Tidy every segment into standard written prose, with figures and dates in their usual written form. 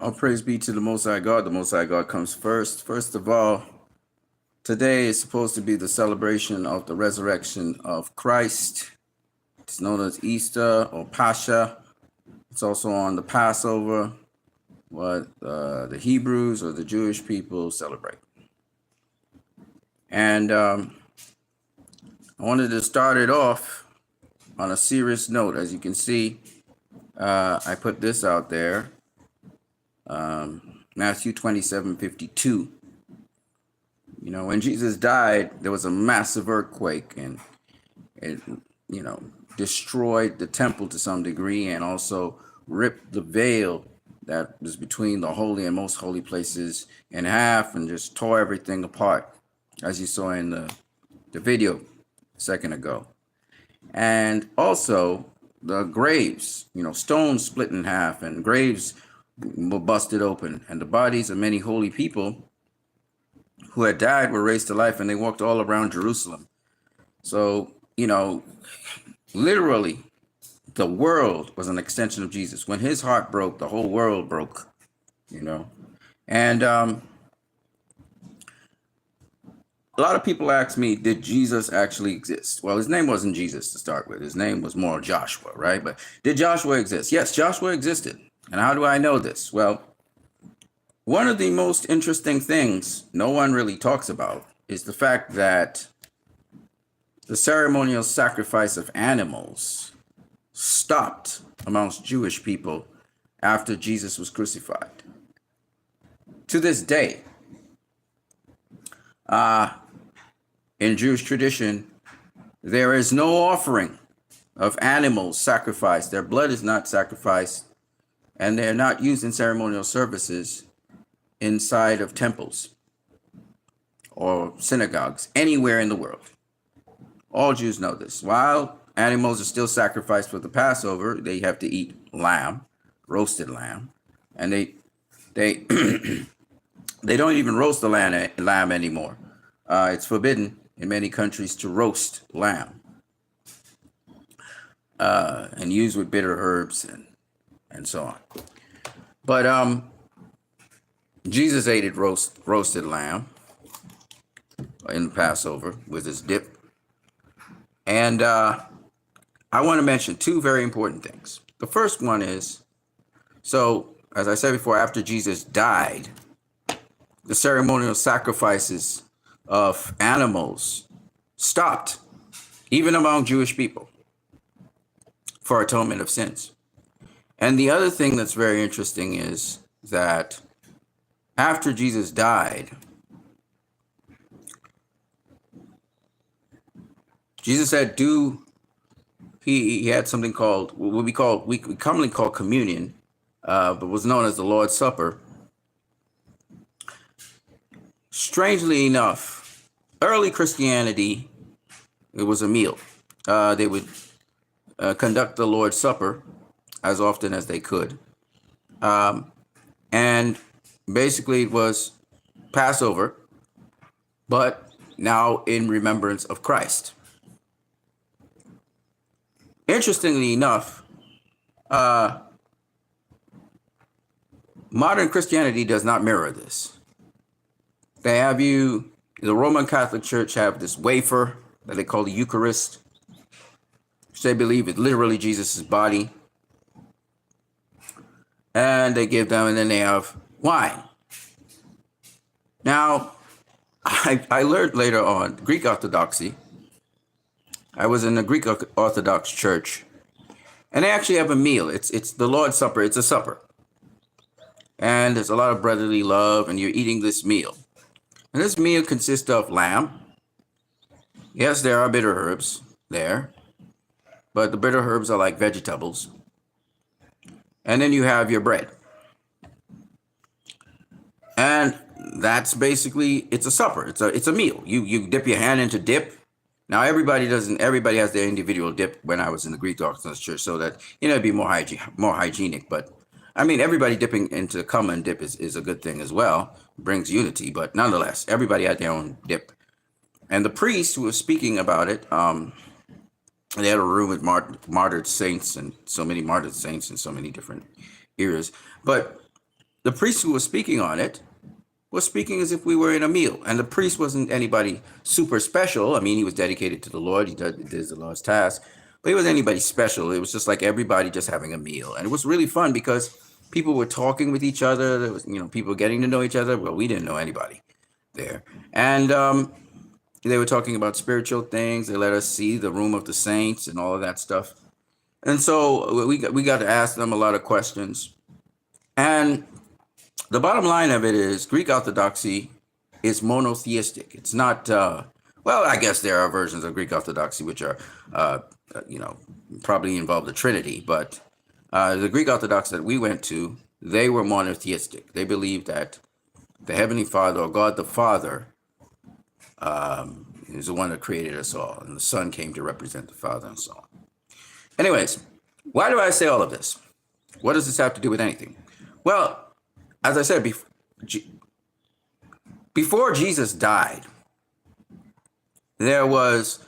All praise be to the Most High God. The Most High God comes first. First of all, today is supposed to be the celebration of the resurrection of Christ. It's known as Easter or Pascha. It's also on the Passover, what the Hebrews or the Jewish people celebrate. And I wanted to start it off on a serious note. As you can see, I put this out there. Matthew 27:52. You know, when Jesus died, there was a massive earthquake, and it, destroyed the temple to some degree, and also ripped the veil that was between the holy and most holy places in half, and just tore everything apart, as you saw in the video a second ago. And also the graves, stones split in half, and graves were busted open, and the bodies of many holy people who had died were raised to life, and they walked all around Jerusalem. So, literally, the world was an extension of Jesus. When his heart broke, the whole world broke, And a lot of people ask me, did Jesus actually exist? Well, his name wasn't Jesus to start with. His name was more Joshua, right? But did Joshua exist? Yes, Joshua existed. And how do I know this? Well, one of the most interesting things no one really talks about is the fact that the ceremonial sacrifice of animals stopped amongst Jewish people after Jesus was crucified. To this day, in Jewish tradition, there is no offering of animals sacrificed. Their blood is not sacrificed, and they're not used in ceremonial services inside of temples or synagogues anywhere in the world. All Jews know this. While animals are still sacrificed for the Passover, they have to eat lamb, roasted lamb, and they they don't even roast the lamb anymore. It's forbidden in many countries to roast lamb and use with bitter herbs and so on. But Jesus ate it roasted lamb in the Passover with his dip. And I want to mention two very important things. The first one is, so as I said before, after Jesus died, the ceremonial sacrifices of animals stopped, even among Jewish people, for atonement of sins. And the other thing that's very interesting is that after Jesus died, Jesus had he had something called what we commonly call communion, but was known as the Lord's Supper. Strangely enough, early Christianity, it was a meal. They would conduct the Lord's Supper as often as they could. And basically it was Passover, but now in remembrance of Christ. Interestingly enough, modern Christianity does not mirror this. The Roman Catholic Church have this wafer that they call the Eucharist, which they believe is literally Jesus' body. And they give them, and then they have wine. Now, I learned later on Greek Orthodoxy. I was in a Greek Orthodox church, and they actually have a meal. It's the Lord's Supper. It's a supper. And there's a lot of brotherly love, and you're eating this meal. And this meal consists of lamb. Yes, there are bitter herbs there, but the bitter herbs are like vegetables. And then you have your bread. And that's basically, it's a supper. It's a meal. You dip your hand into dip. Now everybody has their individual dip when I was in the Greek Orthodox Church, so that it'd be more hygienic. But I mean, everybody dipping into common dip is a good thing as well. Brings unity, but nonetheless, everybody had their own dip. And the priest who was speaking about it, They had a room with martyred saints and so many martyred saints in so many different eras. But the priest who was speaking on it was speaking as if we were in a meal. And the priest wasn't anybody super special. I mean, he was dedicated to the Lord. He did the Lord's task, but he wasn't anybody special. It was just like everybody just having a meal. And it was really fun because people were talking with each other. There was, people getting to know each other. Well, we didn't know anybody there. And they were talking about spiritual things. They let us see the room of the saints and all of that stuff. And so we got to ask them a lot of questions. And the bottom line of it is Greek Orthodoxy is monotheistic. It's not, well, I guess there are versions of Greek Orthodoxy which are, probably involve the Trinity. But the Greek Orthodox that we went to, they were monotheistic. They believed that the Heavenly Father, or God the Father, is the one that created us all, and the Son came to represent the Father, and so on. Anyways, why do I say all of this? What does this have to do with anything? Well, as I said, before Jesus died, there was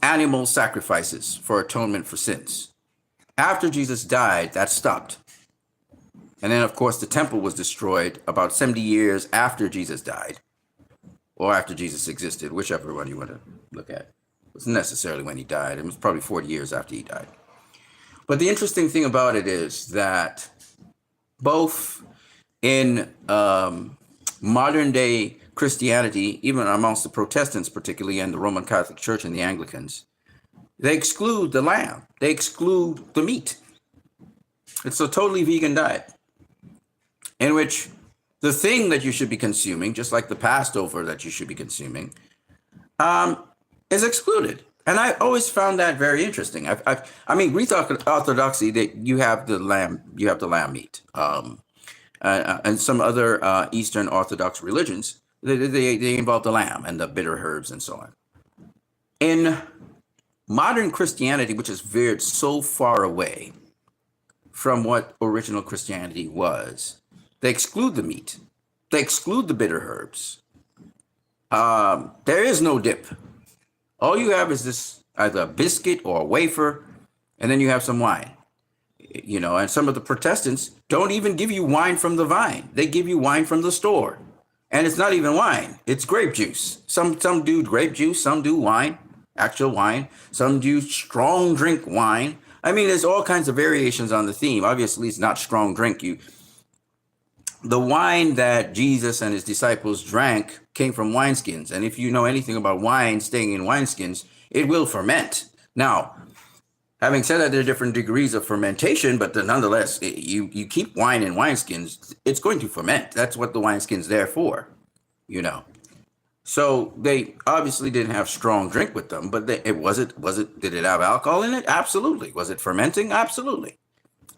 animal sacrifices for atonement for sins. After Jesus died, that stopped. And then, of course, the temple was destroyed about 70 years after Jesus died, or after Jesus existed, whichever one you want to look at. It wasn't necessarily when he died. It was probably 40 years after he died. But the interesting thing about it is that both in modern day Christianity, even amongst the Protestants particularly, and the Roman Catholic Church and the Anglicans, they exclude the lamb. They exclude the meat. It's a totally vegan diet in which the thing that you should be consuming, just like the Passover that you should be consuming, is excluded. And I always found that very interesting. I mean, Greek Orthodoxy, that you have the lamb meat, and some other Eastern Orthodox religions, they involve the lamb and the bitter herbs and so on. In modern Christianity, which has veered so far away from what original Christianity was, they exclude the meat. They exclude the bitter herbs. There is no dip. All you have is this, either a biscuit or a wafer, and then you have some wine. And some of the Protestants don't even give you wine from the vine. They give you wine from the store. And it's not even wine. It's grape juice. Some do grape juice, some do wine, actual wine. Some do strong drink wine. I mean, there's all kinds of variations on the theme. Obviously, it's not strong drink. The wine that Jesus and his disciples drank came from wineskins. And if you know anything about wine staying in wineskins, it will ferment. Now, having said that, there are different degrees of fermentation, but nonetheless, you keep wine in wineskins, it's going to ferment. That's what the wineskin's there for, So they obviously didn't have strong drink with them, but did it have alcohol in it? Absolutely. Was it fermenting? Absolutely.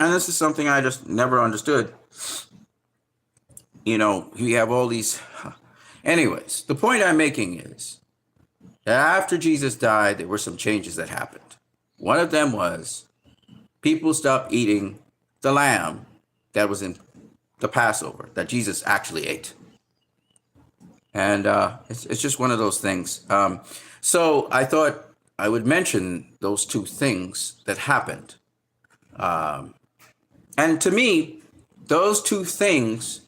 And this is something I just never understood. You have all these. Anyways, the point I'm making is that after Jesus died, there were some changes that happened. One of them was people stopped eating the lamb that was in the Passover that Jesus actually ate. And it's just one of those things. So I thought I would mention those two things that happened. And to me, those two things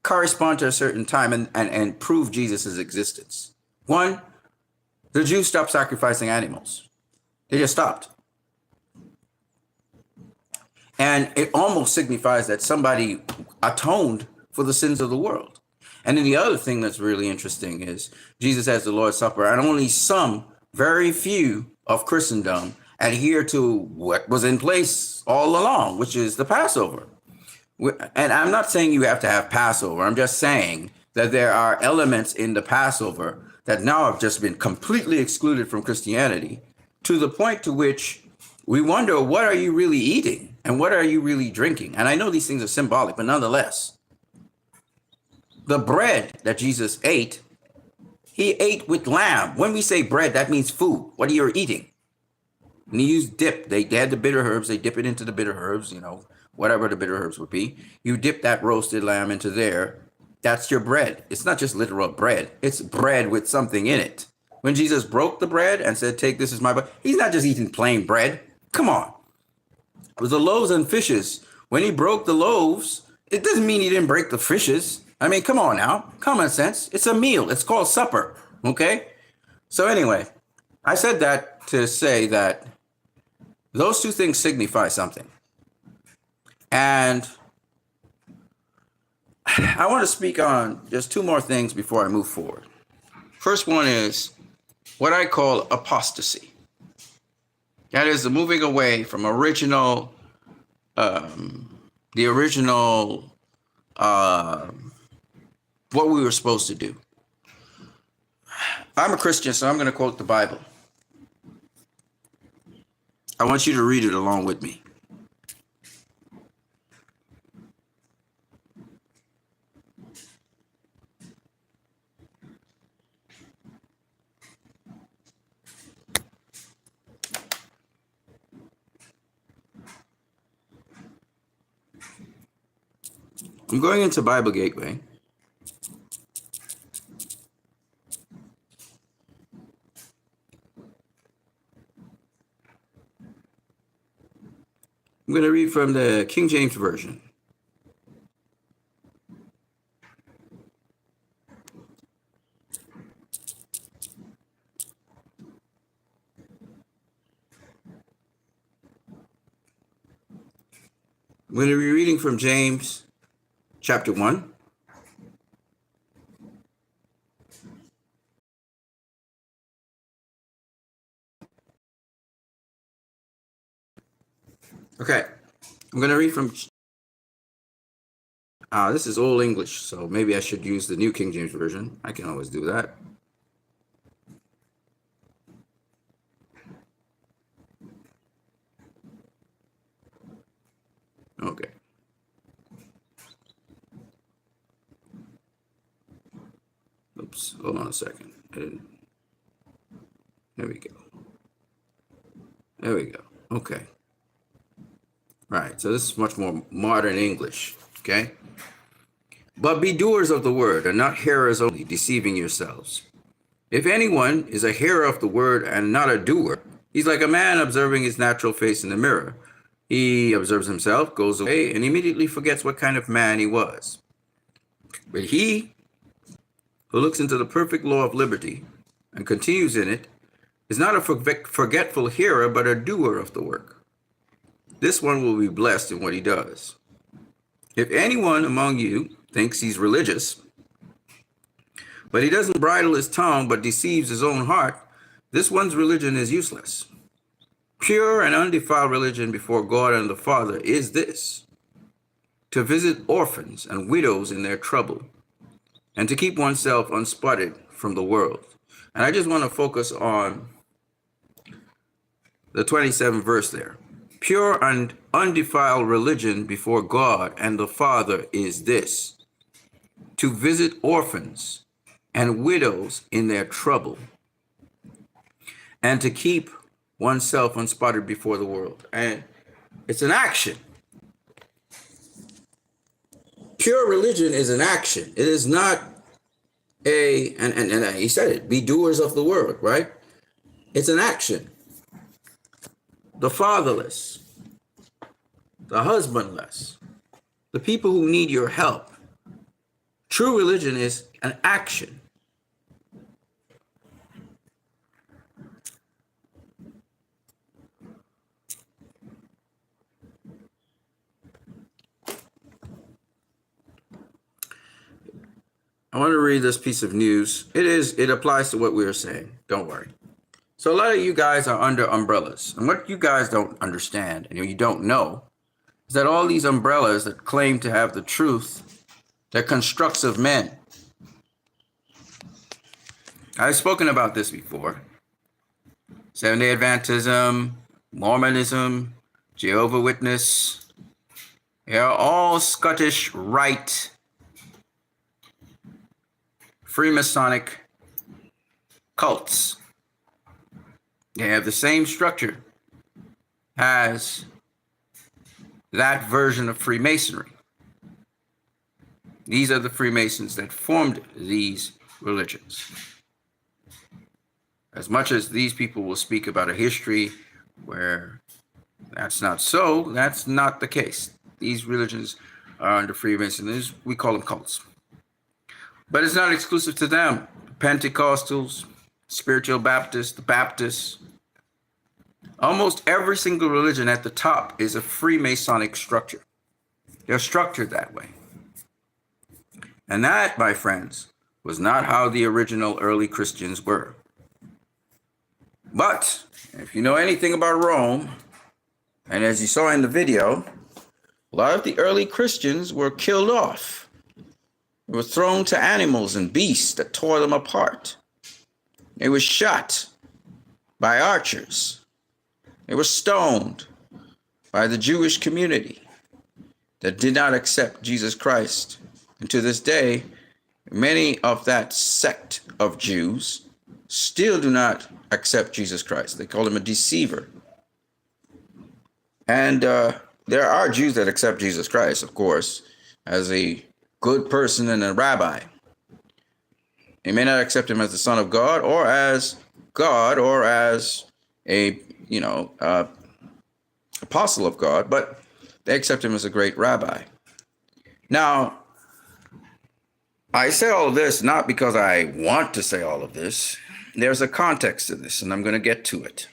correspond to a certain time and prove Jesus's existence. One, the Jews stopped sacrificing animals. They just stopped. And it almost signifies that somebody atoned for the sins of the world. And then the other thing that's really interesting is Jesus has the Lord's Supper, and only some, very few of Christendom adhere to what was in place all along, which is the Passover. And I'm not saying you have to have Passover. I'm just saying that there are elements in the Passover that now have just been completely excluded from Christianity, to the point to which we wonder, what are you really eating and what are you really drinking? And I know these things are symbolic, but nonetheless, the bread that Jesus ate, he ate with lamb. When we say bread, that means food. What are you eating? And he used dip. They had the bitter herbs. They dip it into the bitter herbs, whatever the bitter herbs would be. You dip that roasted lamb into there. That's your bread. It's not just literal bread. It's bread with something in it. When Jesus broke the bread and said, "Take, this is my body," he's not just eating plain bread. Come on. It was the loaves and fishes. When he broke the loaves, it doesn't mean he didn't break the fishes. I mean, come on now. Common sense. It's a meal. It's called supper. Okay? So anyway, I said that to say that those two things signify something. And I want to speak on just two more things before I move forward. First one is what I call apostasy. That is the moving away from the original, what we were supposed to do. I'm a Christian, so I'm going to quote the Bible. I want you to read it along with me. I'm going into Bible Gateway. I'm going to read from the King James Version. I'm going to be reading from James chapter 1. Okay, I'm going to read from, this is Old English, so maybe I should use the New King James Version. I can always do that. Okay. Oops, hold on a second. There we go. There we go. Okay. Right, so this is much more modern English, okay? But be doers of the word and not hearers only, deceiving yourselves. If anyone is a hearer of the word and not a doer, he's like a man observing his natural face in the mirror. He observes himself, goes away, and immediately forgets what kind of man he was. But he who looks into the perfect law of liberty and continues in it is not a forgetful hearer, but a doer of the work. This one will be blessed in what he does. If anyone among you thinks he's religious, but he doesn't bridle his tongue, but deceives his own heart, this one's religion is useless. Pure and undefiled religion before God and the Father is this: to visit orphans and widows in their trouble, and to keep oneself unspotted from the world. And I just want to focus on the 27th verse there. Pure and undefiled religion before God and the Father is this: to visit orphans and widows in their trouble, and to keep oneself unspotted before the world. And it's an action. Pure religion is an action. It is not and he said it, be doers of the word, right? It's an action. The fatherless, the husbandless, the people who need your help. True religion is an action. I want to read this piece of news. It applies to what we were saying. Don't worry. So a lot of you guys are under umbrellas. And what you guys don't understand and you don't know is that all these umbrellas that claim to have the truth, they're constructs of men. I've spoken about this before. Seventh-day Adventism, Mormonism, Jehovah's Witness, they are all Scottish Rite, Freemasonic cults. They have the same structure as that version of Freemasonry. These are the Freemasons that formed these religions. As much as these people will speak about a history where that's not so, that's not the case. These religions are under Freemasons. We call them cults. But it's not exclusive to them. Pentecostals, Spiritual Baptists, the Baptists. Almost every single religion at the top is a Freemasonic structure. They're structured that way. And that, my friends, was not how the original early Christians were. But if you know anything about Rome, and as you saw in the video, a lot of the early Christians were killed off. They were thrown to animals and beasts that tore them apart. They were shot by archers. They were stoned by the Jewish community that did not accept Jesus Christ. And to this day, many of that sect of Jews still do not accept Jesus Christ. They call him a deceiver. And there are Jews that accept Jesus Christ, of course, as a good person and a rabbi. They may not accept him as the Son of God or as God or as a, apostle of God, but they accept him as a great rabbi. Now, I say all of this not because I want to say all of this. There's a context to this, and I'm going to get to it.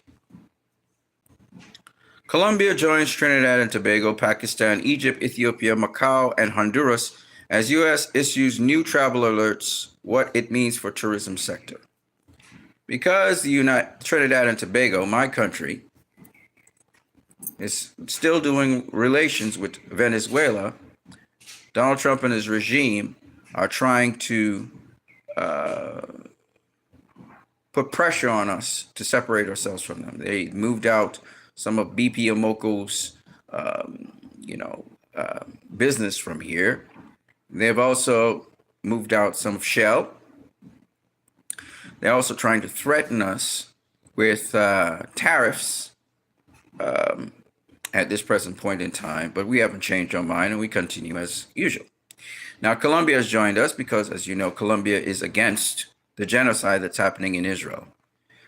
Colombia joins Trinidad and Tobago, Pakistan, Egypt, Ethiopia, Macau, and Honduras as U.S. issues new travel alerts, what it means for tourism sector. Because Trinidad and Tobago, my country, is still doing relations with Venezuela, Donald Trump and his regime are trying to put pressure on us to separate ourselves from them. They moved out some of BP Amoco's, business from here. They've also moved out some of Shell. They're also trying to threaten us with tariffs at this present point in time, but we haven't changed our mind and we continue as usual. Now, Colombia has joined us because, as you know, Colombia is against the genocide that's happening in Israel.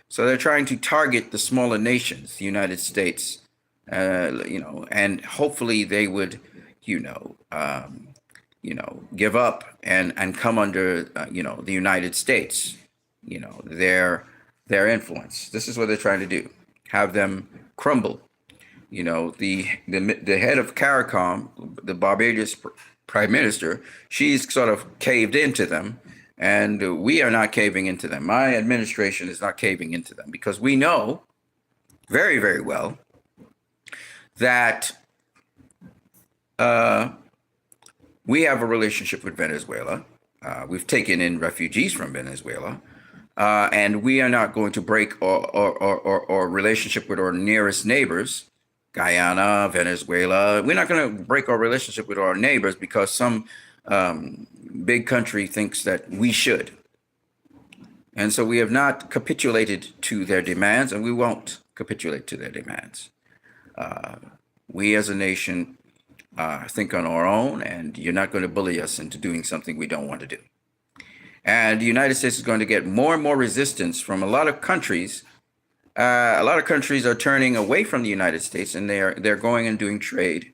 So they're trying to target the smaller nations, the United States, and hopefully they would, give up and come under, the United States, their influence. This is what they're trying to do, have them crumble. The head of CARICOM, the Barbados prime minister, she's sort of caved into them. And we are not caving into them. My administration is not caving into them because we know very, very well that we have a relationship with Venezuela. We've taken in refugees from Venezuela. And we are not going to break our relationship with our nearest neighbors, Guyana, Venezuela. We're not going to break our relationship with our neighbors because some big country thinks that we should. And so we have not capitulated to their demands, and we won't capitulate to their demands. We as a nation think on our own, and you're not going to bully us into doing something we don't want to do. And the United States is going to get more and more resistance from a lot of countries. A lot of countries are turning away from the United States, and they're going and doing trade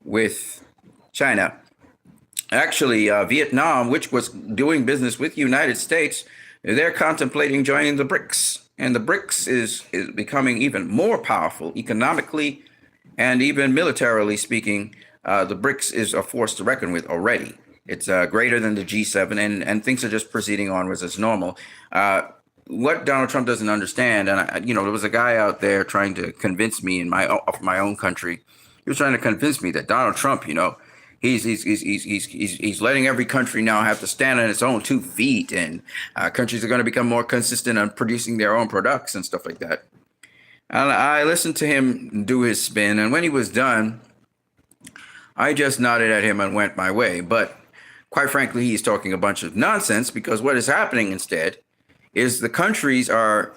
with China. Actually, Vietnam, which was doing business with the United States, they're contemplating joining the BRICS. And the BRICS is becoming even more powerful economically and even militarily speaking. The BRICS is a force to reckon with already. It's greater than the G7, and things are just proceeding onwards as normal. What Donald Trump doesn't understand, and there was a guy out there trying to convince me in my own country. He was trying to convince me that Donald Trump, he's letting every country now have to stand on its own 2 feet, and countries are going to become more consistent on producing their own products and stuff like that. And I listened to him do his spin, and when he was done, I just nodded at him and went my way. But quite frankly, he's talking a bunch of nonsense, because what is happening instead is the countries are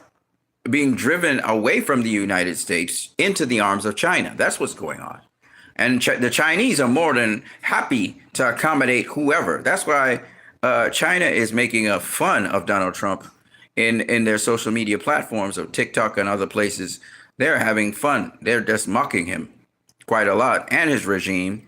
being driven away from the United States into the arms of China. That's what's going on. And the Chinese are more than happy to accommodate whoever. That's why China is making a fun of Donald Trump in their social media platforms of TikTok and other places, they're having fun. They're just mocking him quite a lot and his regime.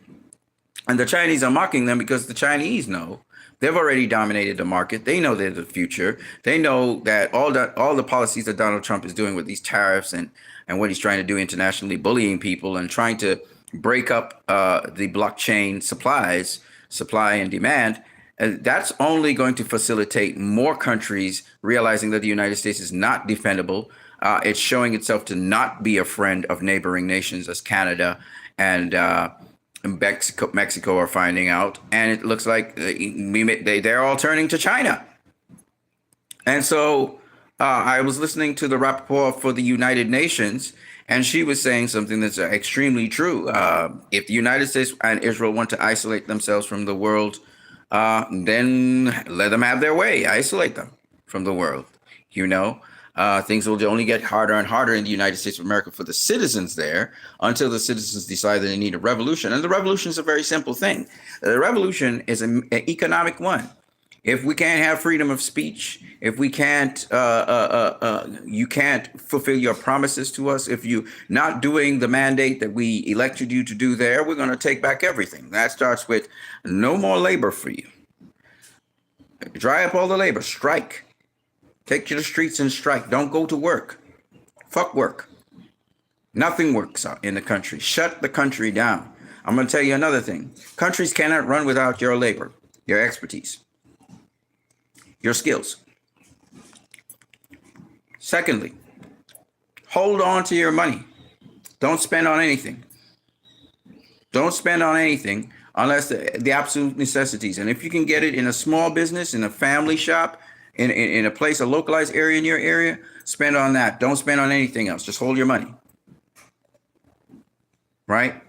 And the Chinese are mocking them because the Chinese know they've already dominated the market. They know they're the future. They know that all the policies that Donald Trump is doing with these tariffs and what he's trying to do internationally, bullying people and trying to break up the blockchain supply and demand. And that's only going to facilitate more countries realizing that the United States is not defendable. It's showing itself to not be a friend of neighboring nations as Canada and Mexico are finding out, and it looks like they're all turning to China. And so I was listening to the rapporteur for the United Nations, and she was saying something that's extremely true. If the United States and Israel want to isolate themselves from the world, then let them have their way. Isolate them from the world. Things will only get harder and harder in the United States of America for the citizens there until the citizens decide that they need a revolution. And the revolution is a very simple thing. The revolution is an economic one. If we can't have freedom of speech, if we can't, you can't fulfill your promises to us, if you're not doing the mandate that we elected you to do there, we're going to take back everything. That starts with no more labor for you. Dry up all the labor, strike. Take to the streets and strike. Don't go to work. Fuck work. Nothing works out in the country. Shut the country down. I'm going to tell you another thing. Countries cannot run without your labor, your expertise, your skills. Secondly, hold on to your money. Don't spend on anything. Don't spend on anything unless the absolute necessities. And if you can get it in a small business, in a family shop, in a place, a localized area in your area, spend on that. Don't spend on anything else. Just hold your money. Right?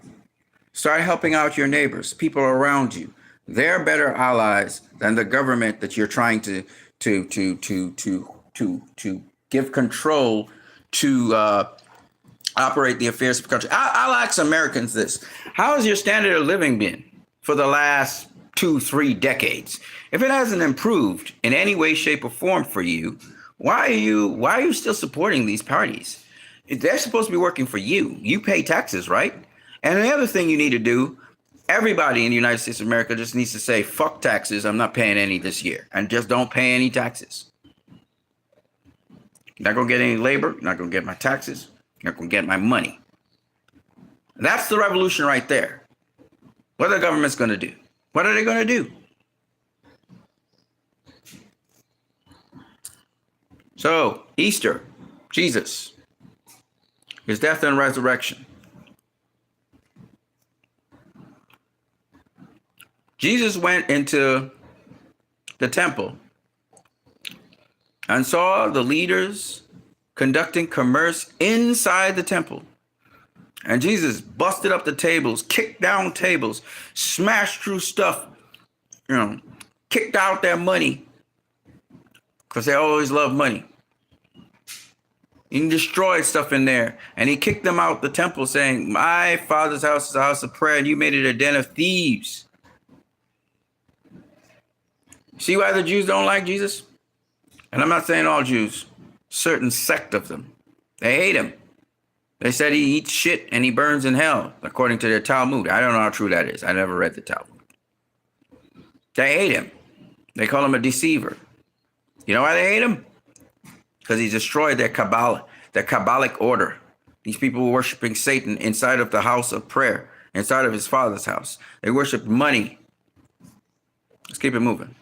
Start helping out your neighbors, people around you. They're better allies than the government that you're trying to give control to operate the affairs of the country. I'll ask Americans this. How has your standard of living been for the last 2-3 decades? If it hasn't improved in any way, shape, or form for you, why are you still supporting these parties? They're supposed to be working for you. You pay taxes, right? And the other thing you need to do, everybody in the United States of America just needs to say, fuck taxes. I'm not paying any this year. And just don't pay any taxes. You're not going to get any labor. You're not going to get my taxes. You're not going to get my money. That's the revolution right there. What are the government's going to do? What are they going to do? So, Easter, Jesus, his death and resurrection. Jesus went into the temple and saw the leaders conducting commerce inside the temple. And Jesus busted up the tables, kicked down tables, smashed through stuff, kicked out their money because they always love money. He destroyed stuff in there, and he kicked them out the temple saying, my Father's house is a house of prayer, and you made it a den of thieves. See why the Jews don't like Jesus? And I'm not saying all Jews, certain sect of them. They hate him. They said he eats shit and he burns in hell, according to their Talmud. I don't know how true that is. I never read the Talmud. They hate him. They call him a deceiver. You know why they hate him? Because he destroyed their Kabbalah, their Kabbalic order. These people were worshiping Satan inside of the house of prayer, inside of his Father's house. They worshiped money. Let's keep it moving.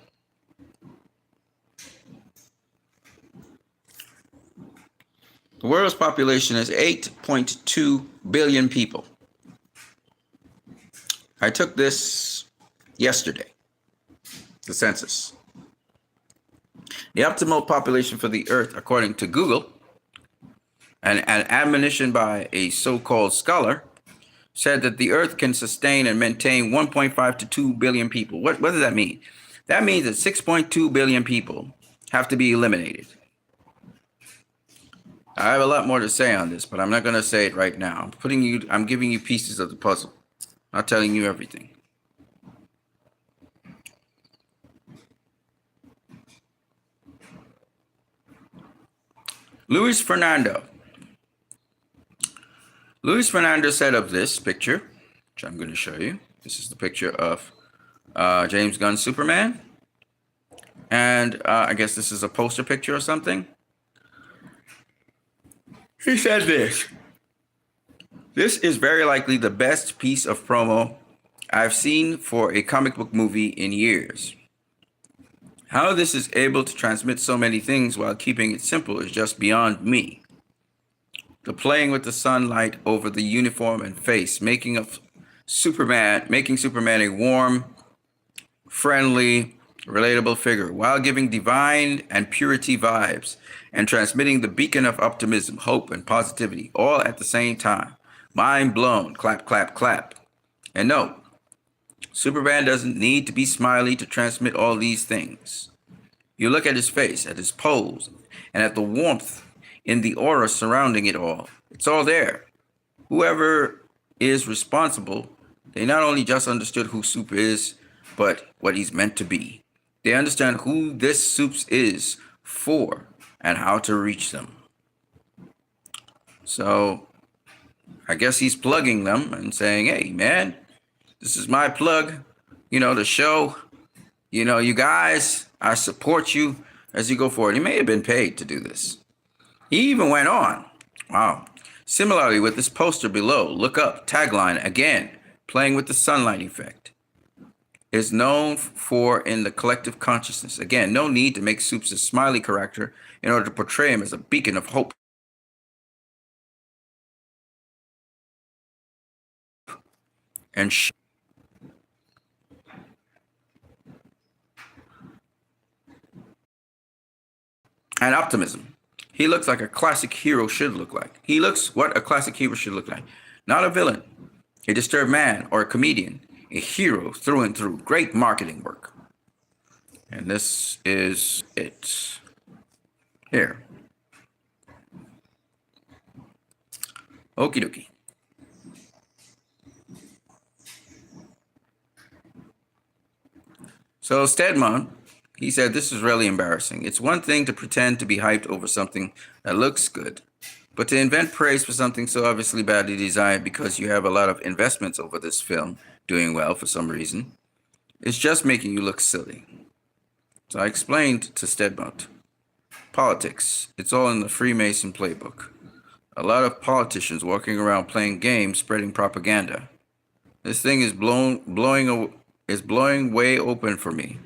The world's population is 8.2 billion people. I took this yesterday, the census. The optimal population for the earth, according to Google, and an admonition by a so-called scholar, said that the earth can sustain and maintain 1.5 to 2 billion people. What does that mean? That means that 6.2 billion people have to be eliminated. I have a lot more to say on this, but I'm not going to say it right now. I'm giving you pieces of the puzzle, not telling you everything. Luis Fernando. Luis Fernando said of this picture, which I'm going to show you. This is the picture of James Gunn's Superman. And I guess this is a poster picture or something. He said this. This is very likely the best piece of promo I've seen for a comic book movie in years. How this is able to transmit so many things while keeping it simple is just beyond me. The playing with the sunlight over the uniform and face, making Superman a warm, friendly, relatable figure while giving divine and purity vibes and transmitting the beacon of optimism, hope, and positivity all at the same time. Mind blown. Clap, clap, clap. And no, Superman doesn't need to be smiley to transmit all these things. You look at his face, at his pose, and at the warmth in the aura surrounding it all. It's all there. Whoever is responsible, they not only just understood who Soup is, but what he's meant to be. They understand who this Soups is for and how to reach them. So I guess he's plugging them and saying, hey, man, this is my plug, the show. You guys, I support you as you go forward. He may have been paid to do this. He even went on. Wow. Similarly, with this poster below, look up, tagline, again, playing with the sunlight effect, is known for in the collective consciousness. Again, no need to make Soups a smiley character in order to portray him as a beacon of hope. And optimism. He looks like a classic hero should look like. He looks what a classic hero should look like. Not a villain, a disturbed man, or a comedian. A hero through and through. Great marketing work. And this is it. Here. Okie dokie. So Stedman, he said, this is really embarrassing. It's one thing to pretend to be hyped over something that looks good, but to invent praise for something so obviously badly designed because you have a lot of investments over this film doing well for some reason, it's just making you look silly. So I explained to Stedman, politics, it's all in the Freemason playbook. A lot of politicians walking around playing games, spreading propaganda. This thing is blowing way open for me.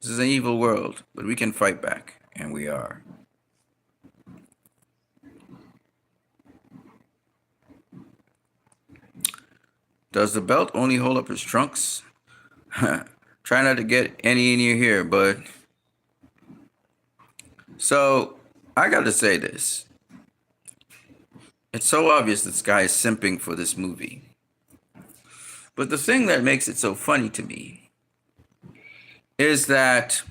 This is an evil world, but we can fight back, and we are. Does the belt only hold up his trunks? Try not to get any in your hair, bud. So, I gotta say this. It's so obvious this guy is simping for this movie. But the thing that makes it so funny to me is that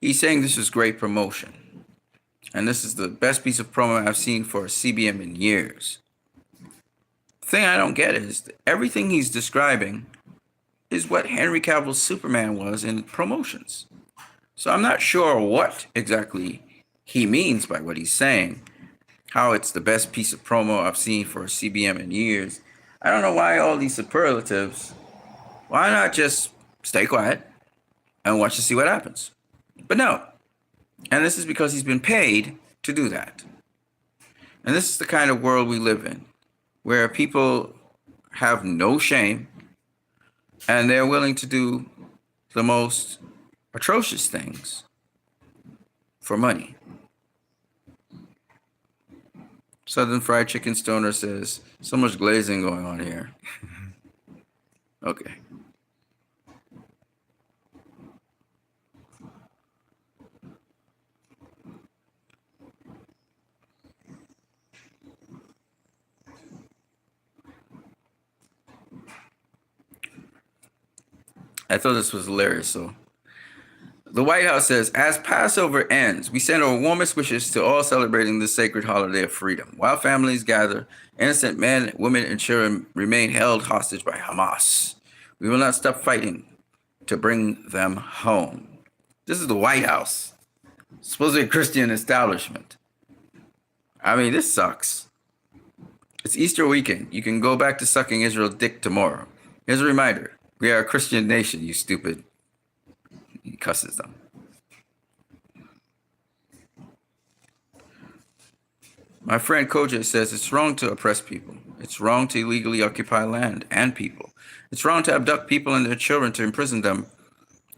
he's saying this is great promotion. And this is the best piece of promo I've seen for CBM in years. The thing I don't get is that everything he's describing is what Henry Cavill's Superman was in promotions. So I'm not sure what exactly he means by what he's saying. How it's the best piece of promo I've seen for CBM in years. I don't know why all these superlatives. Why not just stay quiet and watch to see what happens? But no. And this is because he's been paid to do that. And this is the kind of world we live in, where people have no shame and they're willing to do the most atrocious things for money. Southern Fried Chicken Stoner says, so much glazing going on here. Okay. I thought this was hilarious. So the White House says, as Passover ends, we send our warmest wishes to all celebrating this sacred holiday of freedom. While families gather, innocent men, women, and children remain held hostage by Hamas. We will not stop fighting to bring them home. This is the White House, supposedly a Christian establishment. I mean, this sucks. It's Easter weekend. You can go back to sucking Israel's dick tomorrow. Here's a reminder. We are a Christian nation, you stupid. He cusses them. My friend Koja says it's wrong to oppress people. It's wrong to illegally occupy land and people. It's wrong to abduct people and their children to imprison them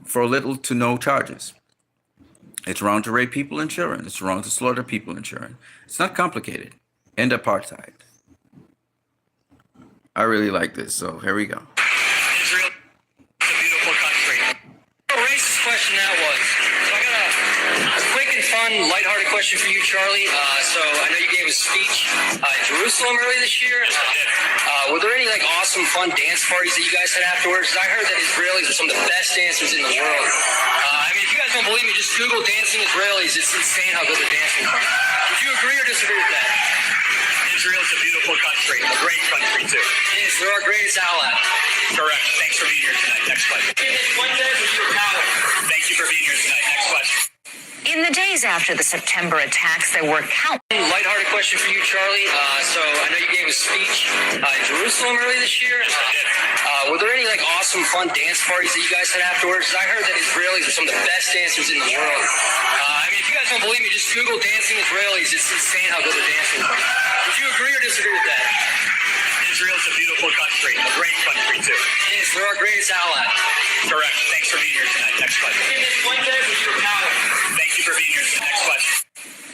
for little to no charges. It's wrong to rape people and children. It's wrong to slaughter people and children. It's not complicated. End apartheid. I really like this, so here we go. Israel is a beautiful country. What a racist question that was. So I got a quick and fun, lighthearted question for you, Charlie. So I know you gave a speech in Jerusalem earlier this year. Were there any awesome, fun dance parties that you guys had afterwards? 'Cause I heard that Israelis are some of the best dancers in the world. If you guys don't believe me, just Google dancing Israelis. It's insane how good they're dancing. Would you agree or disagree with that? Israel's a beautiful country, a great country too. It is. They're our greatest ally. Correct. Thanks for being here tonight. Next question. Thank you for being here tonight. Next question. In the days after the September attacks, there were countless. Lighthearted question for you, Charlie. So I know you gave a speech in Jerusalem earlier this year. Were there any awesome, fun dance parties that you guys had afterwards? 'Cause I heard that Israelis are some of the best dancers in the world. If you guys don't believe me, just Google dancing Israelis. It's insane how good they're dancing. Would you agree or disagree with that? Israel's a beautiful country, a great country too. It is. They're our greatest ally. Correct. Thanks for being here tonight. Next question. Thank you for being here tonight. Next question.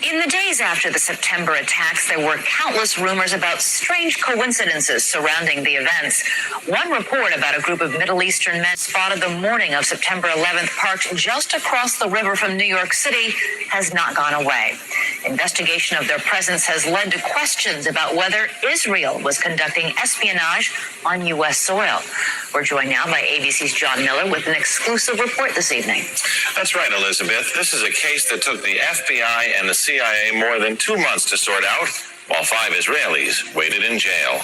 In the days after the September attacks, there were countless rumors about strange coincidences surrounding the events. One report about a group of Middle Eastern men spotted the morning of September 11th parked just across the river from New York City has not gone away. Investigation of their presence has led to questions about whether Israel was conducting espionage on U.S. soil. We're joined now by ABC's John Miller with an exclusive report this evening. That's right, Elizabeth. This is a case that took the FBI and the CIA more than 2 months to sort out, while 5 Israelis waited in jail.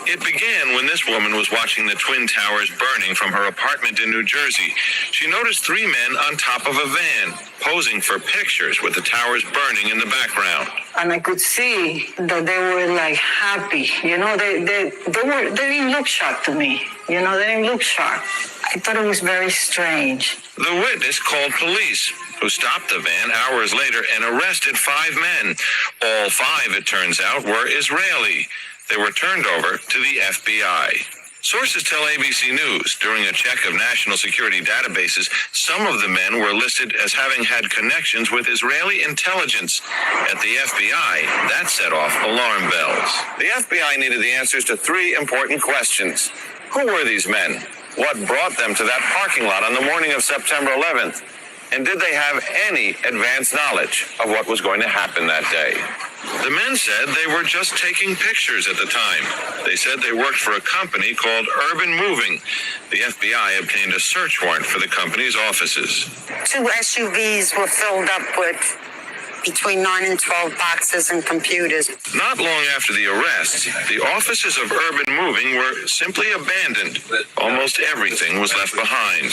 It began when this woman was watching the Twin Towers burning from her apartment in New Jersey. She noticed 3 men on top of a van, posing for pictures with the towers burning in the background. And I could see that they were happy. They didn't look shocked to me. They didn't look shocked. I thought it was very strange. The witness called police, who stopped the van hours later and arrested 5 men. All 5, it turns out, were Israeli. They were turned over to the FBI. Sources tell ABC News during a check of national security databases, some of the men were listed as having had connections with Israeli intelligence. At the FBI, that set off alarm bells. The FBI needed the answers to 3 important questions. Who were these men? What brought them to that parking lot on the morning of September 11th? And did they have any advanced knowledge of what was going to happen that day? The men said they were just taking pictures at the time. They said they worked for a company called Urban Moving. The FBI obtained a search warrant for the company's offices. 2 SUVs were filled up with between 9 and 12 boxes and computers. Not long after the arrest, the offices of Urban Moving were simply abandoned. Almost everything was left behind.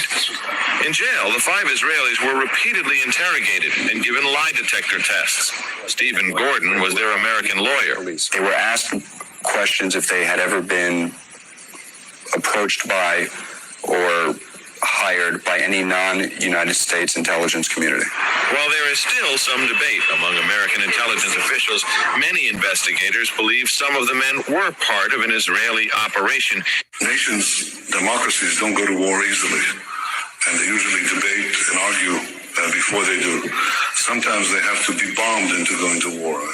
In jail, the 5 Israelis were repeatedly interrogated and given lie detector tests. Stephen Gordon was their American lawyer. They were asked questions if they had ever been approached by or hired by any non-United States intelligence community. While there is still some debate among American intelligence officials, many investigators believe some of the men were part of an Israeli operation. Nations, democracies don't go to war easily, and they usually debate and argue before they do. Sometimes they have to be bombed into going to war.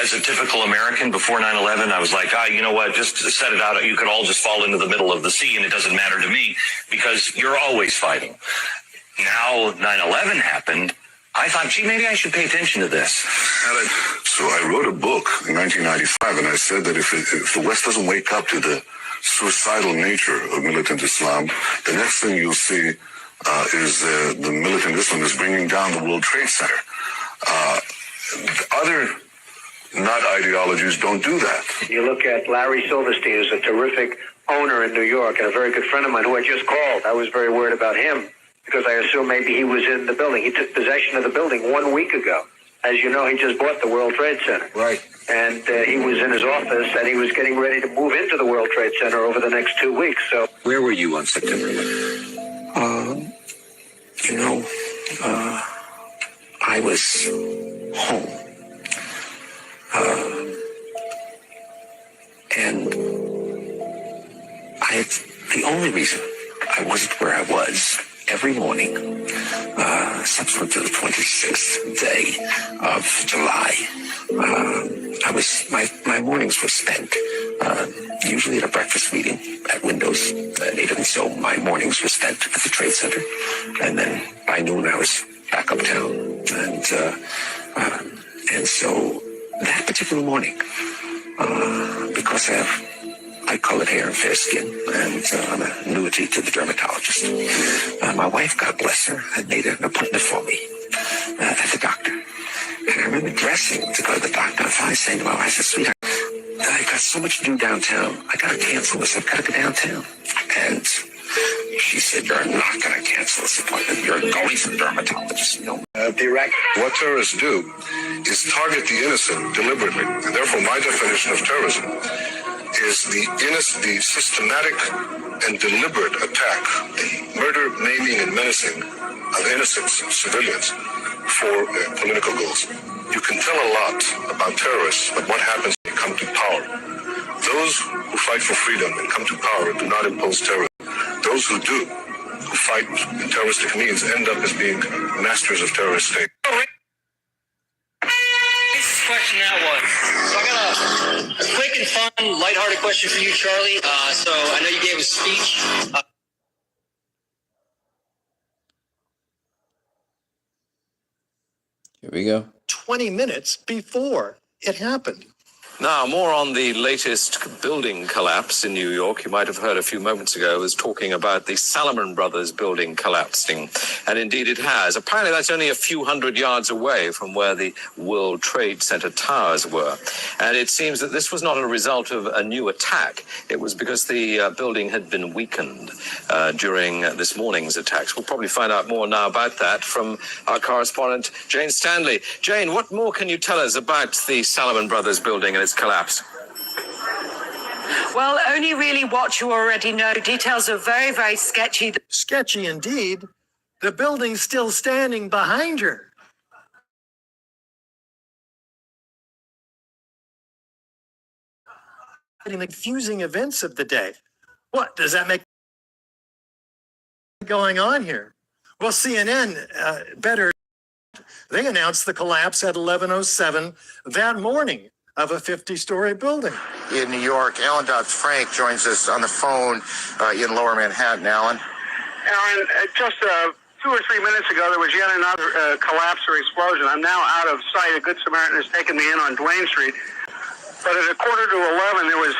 As a typical American, before 9/11, I was like, you know what, just set it out. You could all just fall into the middle of the sea and it doesn't matter to me because you're always fighting. Now 9/11 happened. I thought, gee, maybe I should pay attention to this. So I wrote a book in 1995, and I said that if the West doesn't wake up to the suicidal nature of militant Islam, the next thing you'll see is the militant Islam is bringing down the World Trade Center. Other nut ideologies don't do that. You look at Larry Silverstein, who's a terrific owner in New York and a very good friend of mine who I just called. I was very worried about him because I assumed maybe he was in the building. He took possession of the building 1 week ago. As you know, he just bought the World Trade Center. Right. And he was in his office, and he was getting ready to move into the World Trade Center over the next 2 weeks. So, Where were you on September 11th? I was home. And the only reason I wasn't where I was every morning, subsequent to the 26th day of July, my mornings were spent usually at a breakfast meeting at Windows, and even so, my mornings were spent at the Trade Center, and then by noon I was back uptown, and so that particular morning, because I colored hair and fair skin, and I'm an annuity to the dermatologist. My wife, God bless her, had made an appointment for me at the doctor. And I remember dressing to go to the doctor, and finally saying to my wife, I said, sweetheart, I got so much to do downtown. I got to cancel this. I've got to go downtown. And she said, you're not going to cancel this appointment. You're going to the dermatologist. What terrorists do is target the innocent deliberately. And therefore, my definition of terrorism is the systematic and deliberate attack, the murder, maiming, and menacing of innocent civilians for political goals. You can tell a lot about terrorists, but what happens when they come to power? Those who fight for freedom and come to power do not impose terrorism. Those who do, who fight in terroristic means, end up as being masters of terrorist states. Question that was. So I got a quick and fun, lighthearted question for you, Charlie. So I know you gave a speech. Here we go. 20 minutes before it happened. Now, more on the latest building collapse in New York. You might have heard a few moments ago, I was talking about the Salomon Brothers building collapsing. And indeed it has. Apparently that's only a few hundred yards away from where the World Trade Center towers were. And it seems that this was not a result of a new attack. It was because the building had been weakened during this morning's attacks. We'll probably find out more now about that from our correspondent, Jane Stanley. Jane, what more can you tell us about the Salomon Brothers building and its collapse? Well, only really what you already know. Details are very, very sketchy. Sketchy indeed. The building's still standing behind her. The confusing events of the day. What does that make going on here? Well, CNN better. They announced the collapse at 11:07 that morning of a 50-story building. In New York, Alan Dodd-Frank joins us on the phone in Lower Manhattan. Alan? Aaron, just 2 or 3 minutes ago, there was yet another collapse or explosion. I'm now out of sight. A Good Samaritan has taken me in on Duane Street. But at 11:15, there was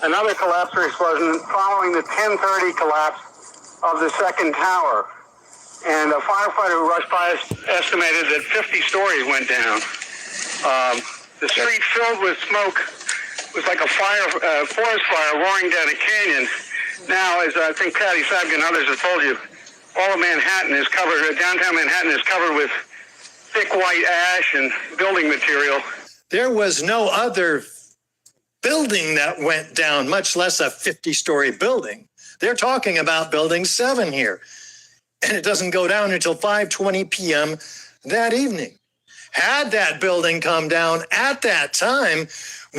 another collapse or explosion following the 10:30 collapse of the second tower. And a firefighter who rushed by estimated that 50 stories went down. The street filled with smoke was like a forest fire roaring down a canyon. Now, as I think Patty Sabkin and others have told you, all of Manhattan is covered, downtown Manhattan is covered with thick white ash and building material. There was no other building that went down, much less a 50-story building. They're talking about Building 7 here. And it doesn't go down until 5:20 p.m. that evening. Had that building come down at that time,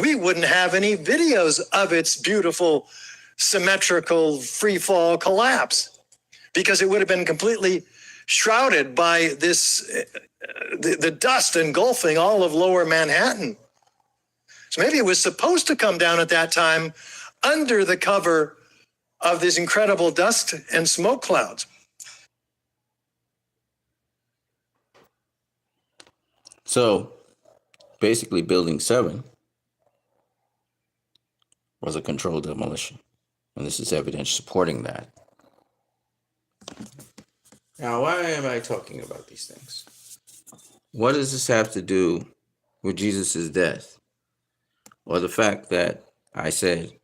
we wouldn't have any videos of its beautiful, symmetrical, free-fall collapse because it would have been completely shrouded by this, the dust engulfing all of Lower Manhattan. So maybe it was supposed to come down at that time under the cover of these incredible dust and smoke clouds. So basically, Building 7 was a controlled demolition. And this is evidence supporting that. Now, why am I talking about these things? What does this have to do with Jesus' death? Or the fact that I said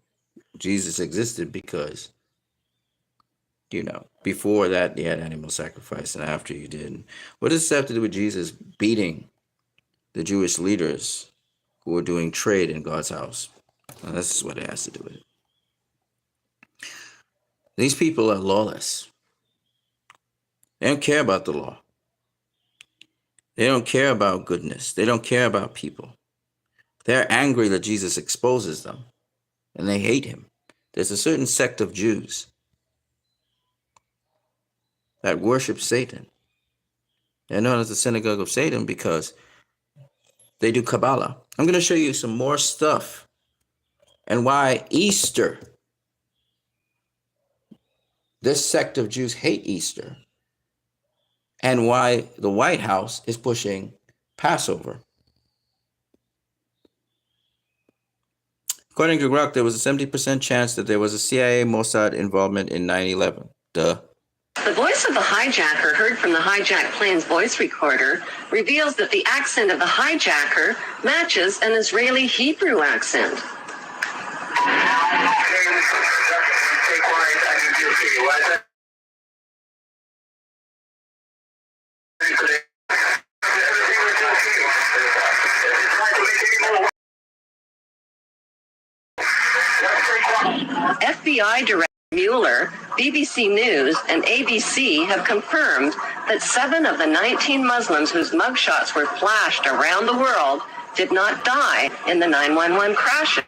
Jesus existed because, before that, you had animal sacrifice, and after you didn't. What does this have to do with Jesus beating the Jewish leaders who were doing trade in God's house. And this is what it has to do with it. These people are lawless. They don't care about the law. They don't care about goodness. They don't care about people. They're angry that Jesus exposes them, and they hate him. There's a certain sect of Jews that worship Satan. They're known as the synagogue of Satan because they do Kabbalah. I'm going to show you some more stuff and why Easter, this sect of Jews hate Easter, and why the White House is pushing Passover. According to Grok, there was a 70% chance that there was a CIA Mossad involvement in 9/11. Duh. The voice of the hijacker heard from the hijacked plane's voice recorder reveals that the accent of the hijacker matches an Israeli Hebrew accent. FBI Director Mueller, BBC News, and ABC have confirmed that 7 of the 19 Muslims whose mugshots were flashed around the world did not die in the 911 crashes.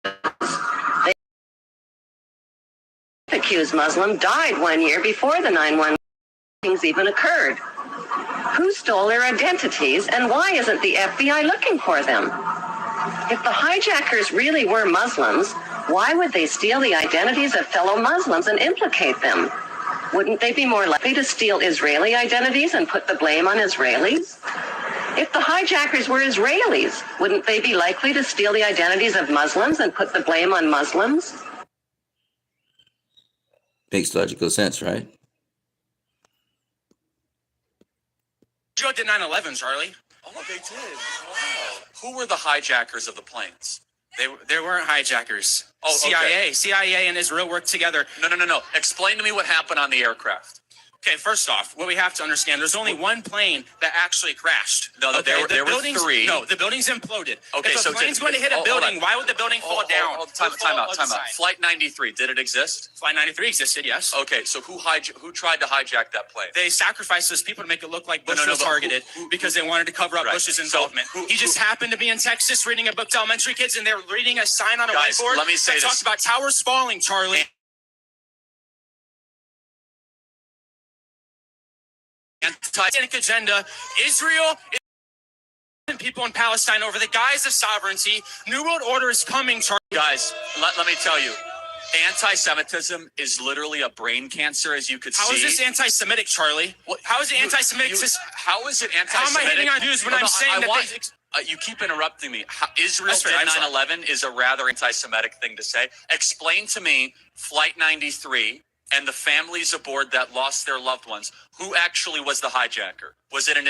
The accused Muslim died 1 year before the 911 things even occurred. Who stole their identities, and why isn't the FBI looking for them? If the hijackers really were Muslims, why would they steal the identities of fellow Muslims and implicate them? Wouldn't they be more likely to steal Israeli identities and put the blame on Israelis? If the hijackers were Israelis, wouldn't they be likely to steal the identities of Muslims and put the blame on Muslims? Makes logical sense, right? You did 9/11, Charlie. Oh, they did. Wow. Who were the hijackers of the planes? They weren't hijackers. Oh, okay. CIA and Israel worked together. No. Explain to me what happened on the aircraft. Okay, first off, what we have to understand, there's only one plane that actually crashed. No, there were 3. No, the building's imploded. Okay, if a plane's going to hit a building, why would the building fall down? Time out. Flight 93, did it exist? Flight 93 existed, yes. Okay, so who tried to hijack that plane? They sacrificed those people to make it look like Bush was targeted because they wanted to cover up Bush's involvement. He just happened to be in Texas reading a book to elementary kids, and they're reading a sign on a whiteboard let me say that talks about towers falling, Charlie. Anti-Semitic agenda. Israel and people in Palestine over the guise of sovereignty. New World Order is coming, Charlie. Guys, let me tell you, anti-Semitism is literally a brain cancer, as you could see. How is this anti-Semitic, Charlie? How is it anti-Semitic? How is it anti-Semitic? How am I hating on Jews when I'm saying that you keep interrupting me. Israel did 9/11 is a rather anti-Semitic thing to say. Explain to me Flight 93 and the families aboard that lost their loved ones. Who actually was the hijacker? Was it a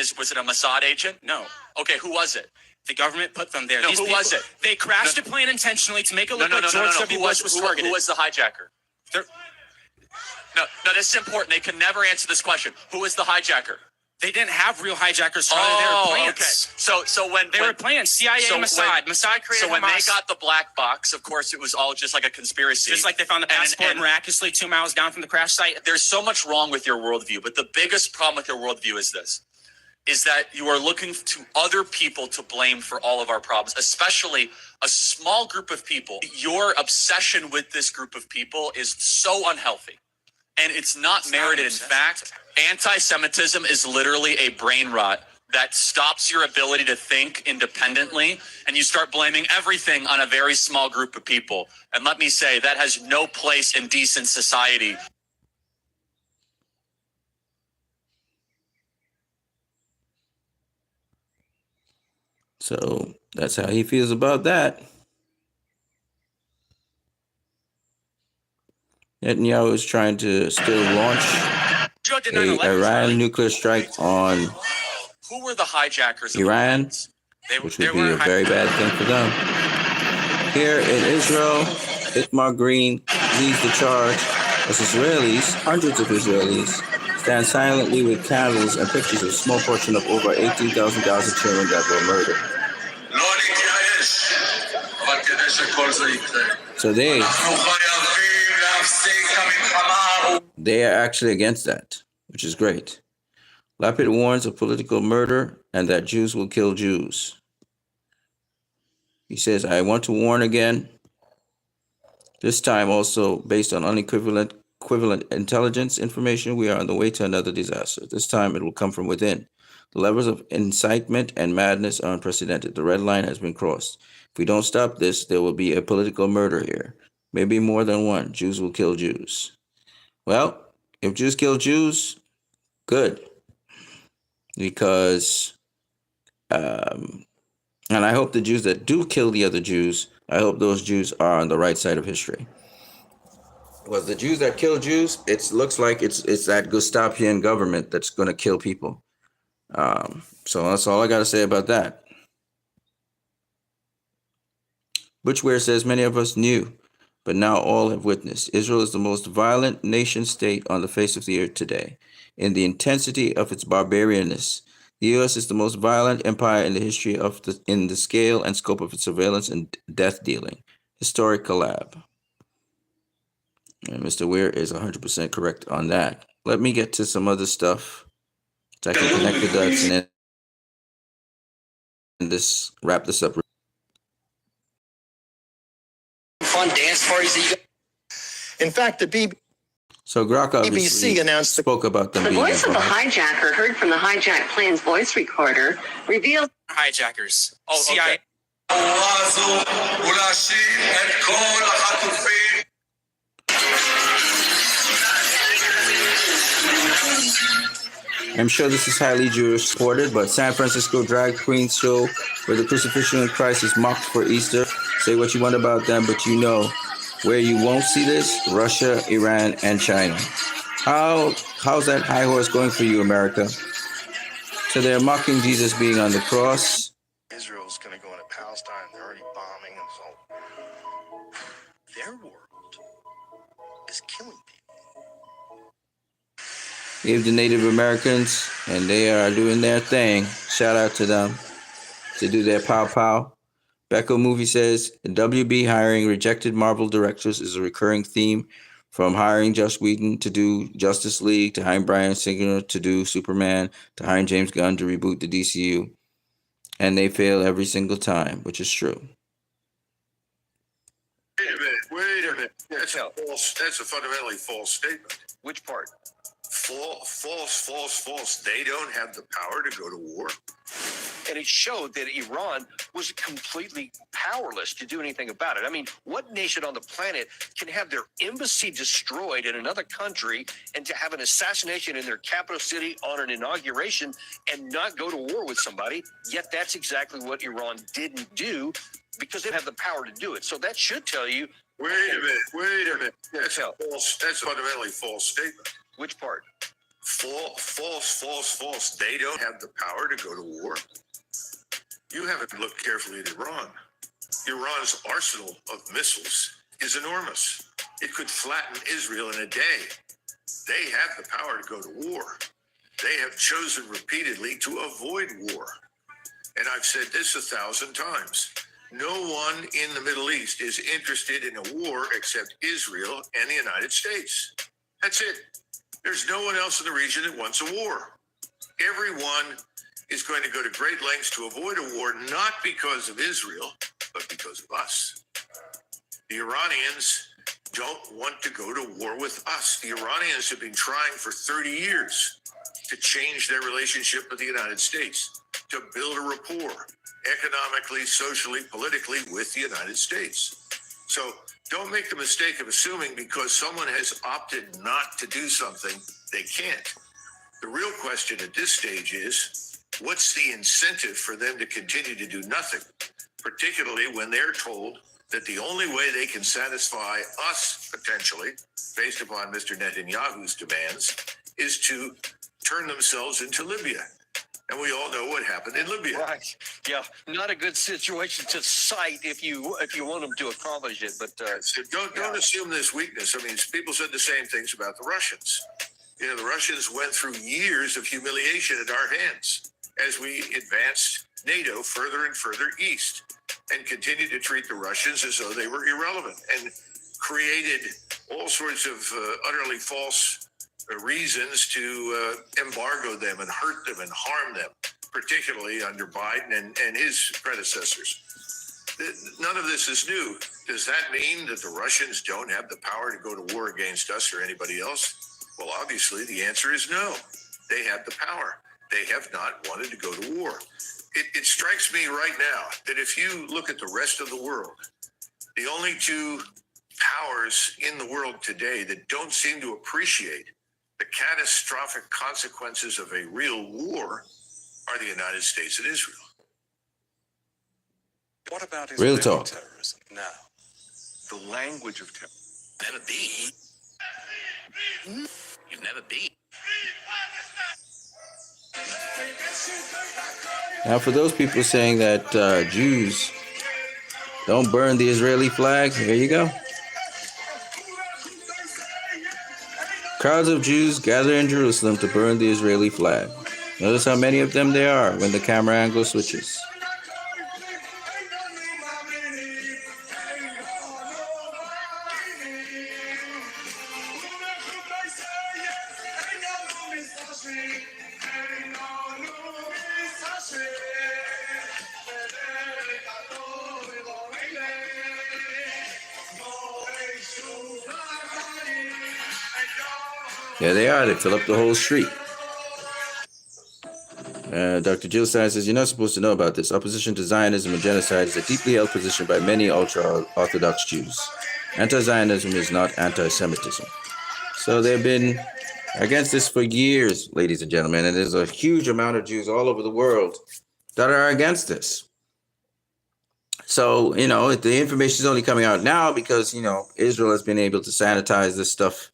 Mossad agent? No. Okay, who was it? The government put them there. No, who was it? They crashed a plane intentionally to make it look like George W. Bush was targeted. Who was the hijacker? No, this is important. They can never answer this question. Who was the hijacker? They didn't have real hijackers, Charlie. They were plants. Okay. So when they were plants, CIA, Mossad created So when Hamas. they got the black box, of course, it was all just like a conspiracy. Just like they found the passport miraculously 2 miles down from the crash site. There's so much wrong with your worldview, but the biggest problem with your worldview is this: is that you are looking to other people to blame for all of our problems, especially a small group of people. Your obsession with this group of people is so unhealthy. And it's not merited. In fact, anti-Semitism is literally a brain rot that stops your ability to think independently, and you start blaming everything on a very small group of people. And let me say, that has no place in decent society. So that's how he feels about that. Netanyahu is trying to still launch an Iran nuclear strike on Who were the hijackers? Iran, which would be a very bad thing for them. Here in Israel, Itamar Green leads the charge as Israelis, hundreds of Israelis, stand silently with candles and pictures of a small portion of over 18,000 Gaza children that were murdered. So they are actually against that, which is great. Lapid warns of political murder and that Jews will kill Jews. He says, I want to warn again, this time also based on unequivalent intelligence information, we are on the way to another disaster. This time it will come from within. The levels of incitement and madness are unprecedented. The red line has been crossed. If we don't stop this, there will be a political murder here. Maybe more than one. Jews will kill Jews. Well, if Jews kill Jews, good. Because, and I hope the Jews that do kill the other Jews, I hope those Jews are on the right side of history. Was the Jews that kill Jews? It looks like it's that Gustavian government that's going to kill people. So that's all I got to say about that. Butch Ware says, many of us knew, but now all have witnessed. Israel is the most violent nation state on the face of the earth today. In the intensity of its barbarianness, the U.S. is the most violent empire in the history in the scale and scope of its surveillance and death dealing. Historic collab. And Mr. Weir is 100% correct on that. Let me get to some other stuff so I can connect the dots and wrap this up. Fun dance parties that you In fact, the So Grok obviously BBC announced spoke about them The being voice of the involved. hijacker heard from the hijacked plane's voice recorder revealed hijackers. CIA. I'm sure this is highly Jewish supported, but San Francisco drag queen show where the crucifixion of Christ is mocked for Easter. Say what you want about them, but you know where you won't see this: Russia, Iran, and China. How's that high horse going for you, America? So they're mocking Jesus being on the cross. Israel's going to go into Palestine. They're already bombing, and so their world is killing people. Gave the Native Americans, and they are doing their thing. Shout out to them to do their pow pow. Becco Movie says WB hiring rejected Marvel directors is a recurring theme, from hiring Joss Whedon to do Justice League, to hiring Bryan Singer to do Superman, to hiring James Gunn to reboot the DCU. And they fail every single time, which is true. Wait a minute. That's a fundamentally false statement. Which part? False. They don't have the power to go to war. And it showed that Iran was completely powerless to do anything about it. I mean, what nation on the planet can have their embassy destroyed in another country and to have an assassination in their capital city on an inauguration and not go to war with somebody? Yet that's exactly what Iran didn't do, because they have the power to do it. So that should tell you. Wait a minute. That's a fundamentally false statement. Which part? False. They don't have the power to go to war. You haven't looked carefully at Iran. Iran's arsenal of missiles is enormous. It could flatten Israel in a day. They have the power to go to war. They have chosen repeatedly to avoid war. And I've said this 1,000 times. No one in the Middle East is interested in a war except Israel and the United States. That's it. There's no one else in the region that wants a war. Everyone is going to go to great lengths to avoid a war, not because of Israel, but because of us. The Iranians don't want to go to war with us. The Iranians have been trying for 30 years to change their relationship with the United States, to build a rapport economically, socially, politically with the United States. So don't make the mistake of assuming because someone has opted not to do something, they can't. The real question at this stage is, what's the incentive for them to continue to do nothing, particularly when they're told that the only way they can satisfy us, potentially, based upon Mr. Netanyahu's demands, is to turn themselves into Libya. And we all know what happened in Libya. Right. Yeah. Not a good situation to cite if you want them to accomplish it. But so don't assume this weakness. I mean, people said the same things about the Russians. You know, the Russians went through years of humiliation at our hands as we advanced NATO further and further east and continued to treat the Russians as though they were irrelevant and created all sorts of utterly false reasons to embargo them and hurt them and harm them, particularly under Biden and his predecessors. None of this is new. Does that mean that the Russians don't have the power to go to war against us or anybody else? Well, obviously, the answer is no. They have the power. They have not wanted to go to war. It strikes me right now that if you look at the rest of the world, the only two powers in the world today that don't seem to appreciate the catastrophic consequences of a real war are the United States and Israel. What about Real Israeli talk. terrorism now? The language of terror. Never be. You've never been. Now, for those people saying that Jews don't burn the Israeli flag, here you go. Crowds of Jews gather in Jerusalem to burn the Israeli flag. Notice how many of them there are when the camera angle switches. There they are. They fill up the whole street. Dr. Jill Stein says, you're not supposed to know about this. Opposition to Zionism and genocide is a deeply held position by many ultra-Orthodox Jews. Anti-Zionism is not anti-Semitism. So they've been against this for years, ladies and gentlemen, and there's a huge amount of Jews all over the world that are against this. So, you know, the information is only coming out now because, you know, Israel has been able to sanitize this stuff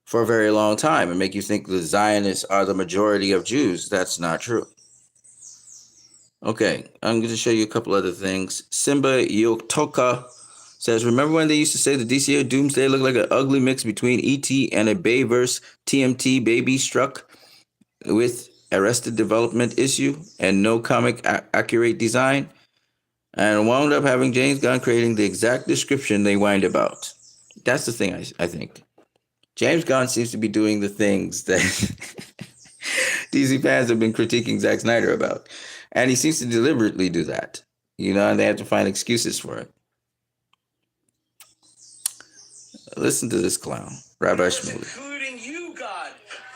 for a very long time and make you think the Zionists are the majority of Jews. That's not true. Okay, I'm going to show you a couple other things. Simba Yotoka says, remember when they used to say the DCA Doomsday looked like an ugly mix between E.T. and a Bayverse TMT baby struck with Arrested Development issue and no comic accurate design, and wound up having James Gunn creating the exact description they whined about. That's the thing, I think. James Gunn seems to be doing the things that DC fans have been critiquing Zack Snyder about. And he seems to deliberately do that. You know, and they have to find excuses for it. Listen to this clown, Rabbi Shmuley. Including you, God,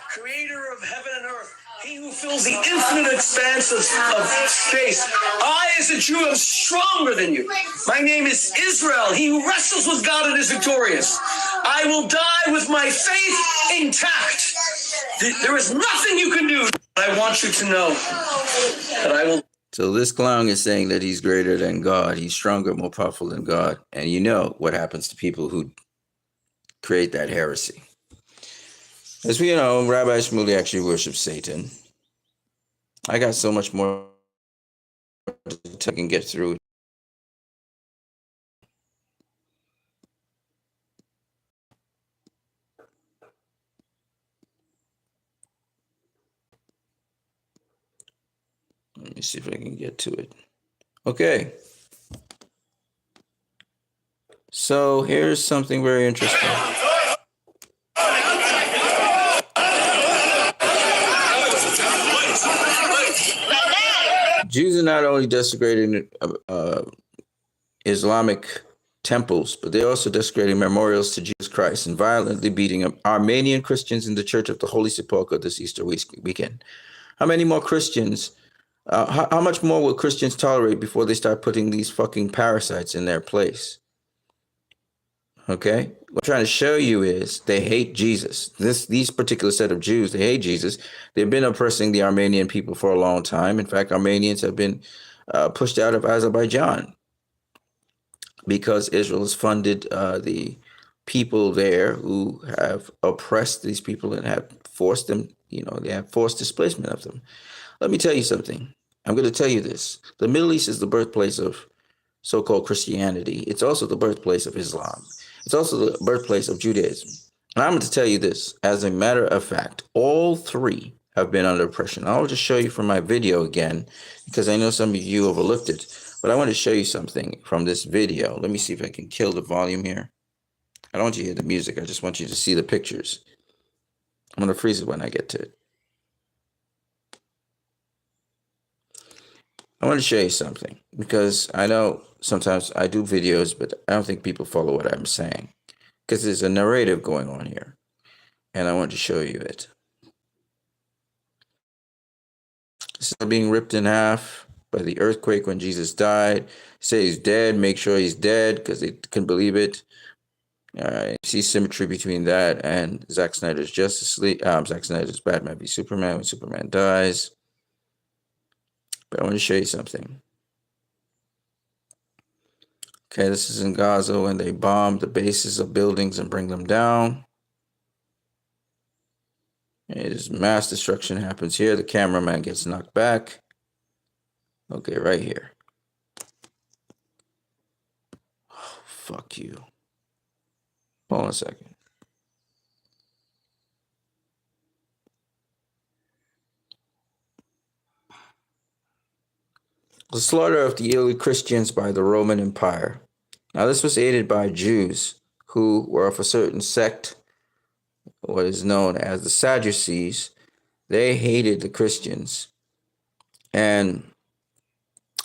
creator of heaven and earth. He who fills the infinite expanse of space. I, as a Jew, am stronger than you. My name is Israel. He who wrestles with God and is victorious. I will die with my faith intact. There is nothing you can do. I want you to know that I will. So this clown is saying that he's greater than God. He's stronger, more powerful than God. And you know what happens to people who create that heresy. As we know, Rabbi Shmuley actually worships Satan. I got so much more to can get through. Let me see if I can get to it. Okay. So here's something very interesting. Jews are not only desecrating Islamic temples, but they're also desecrating memorials to Jesus Christ and violently beating up Armenian Christians in the Church of the Holy Sepulchre this Easter weekend. How many more Christians, how much more will Christians tolerate before they start putting these fucking parasites in their place? Okay? What I'm trying to show you is they hate Jesus. These particular set of Jews, they hate Jesus. They've been oppressing the Armenian people for a long time. In fact, Armenians have been pushed out of Azerbaijan because Israel has funded the people there who have oppressed these people and have forced them, you know, they have forced displacement of them. Let me tell you something. I'm going to tell you this. The Middle East is the birthplace of so-called Christianity. It's also the birthplace of Islam. It's also the birthplace of Judaism. And I'm going to tell you this, as a matter of fact, all three have been under oppression. I'll just show you from my video again, because I know some of you overlooked it, but I want to show you something from this video. Let me see if I can kill the volume here. I don't want you to hear the music. I just want you to see the pictures. I'm going to freeze it when I get to it. I want to show you something, because I know sometimes I do videos, but I don't think people follow what I'm saying, because there's a narrative going on here, and I want to show you it. This is being ripped in half by the earthquake when Jesus died. Say he's dead, make sure he's dead, because they couldn't believe it. See symmetry between that and Zack Snyder's Justice League, Zack Snyder's Batman v Superman when Superman dies. But I want to show you something. Okay, this is in Gaza when they bomb the bases of buildings and bring them down. It is mass destruction happens here. The cameraman gets knocked back. Okay, right here. Oh, fuck you. Hold on a second. The slaughter of the early Christians by the Roman Empire. Now, this was aided by Jews who were of a certain sect, what is known as the Sadducees. They hated the Christians, and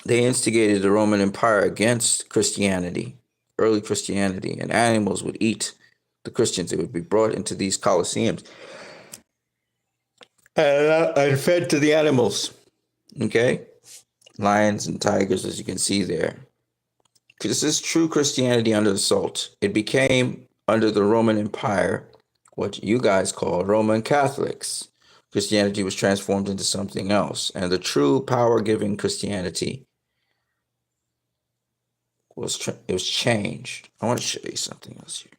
they instigated the Roman Empire against Christianity, early Christianity, and animals would eat the Christians. They would be brought into these Colosseums and fed to the animals. Okay? Lions and tigers, as you can see there. This is true Christianity under assault. It became, under the Roman Empire, what you guys call Roman Catholics. Christianity was transformed into something else. And the true power-giving Christianity was changed. I want to show you something else here.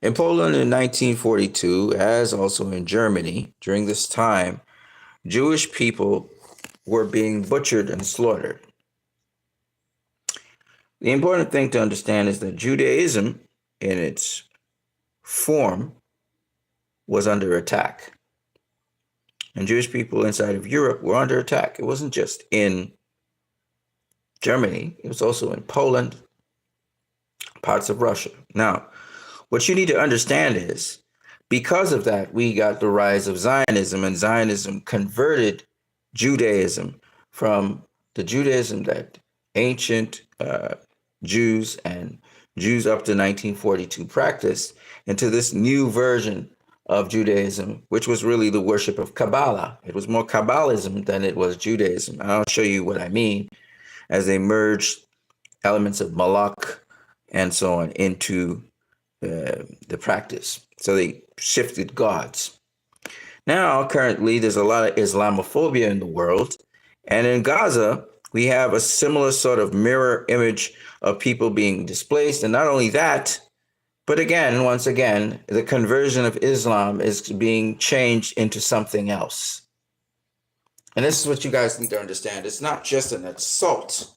In Poland in 1942, as also in Germany, during this time, Jewish people were being butchered and slaughtered. The important thing to understand is that Judaism, in its form, was under attack. And Jewish people inside of Europe were under attack. It wasn't just in Germany, it was also in Poland, parts of Russia. Now, what you need to understand is, because of that, we got the rise of Zionism, and Zionism converted Judaism from the Judaism that ancient Jews and Jews up to 1942 practiced into this new version of Judaism, which was really the worship of Kabbalah. It was more Kabbalism than it was Judaism. And I'll show you what I mean as they merged elements of Malak and so on into the practice. So they shifted gods. Now, currently, there's a lot of Islamophobia in the world. And in Gaza, we have a similar sort of mirror image of people being displaced. And not only that, but again, once again, the conversion of Islam is being changed into something else. And this is what you guys need to understand. It's not just an assault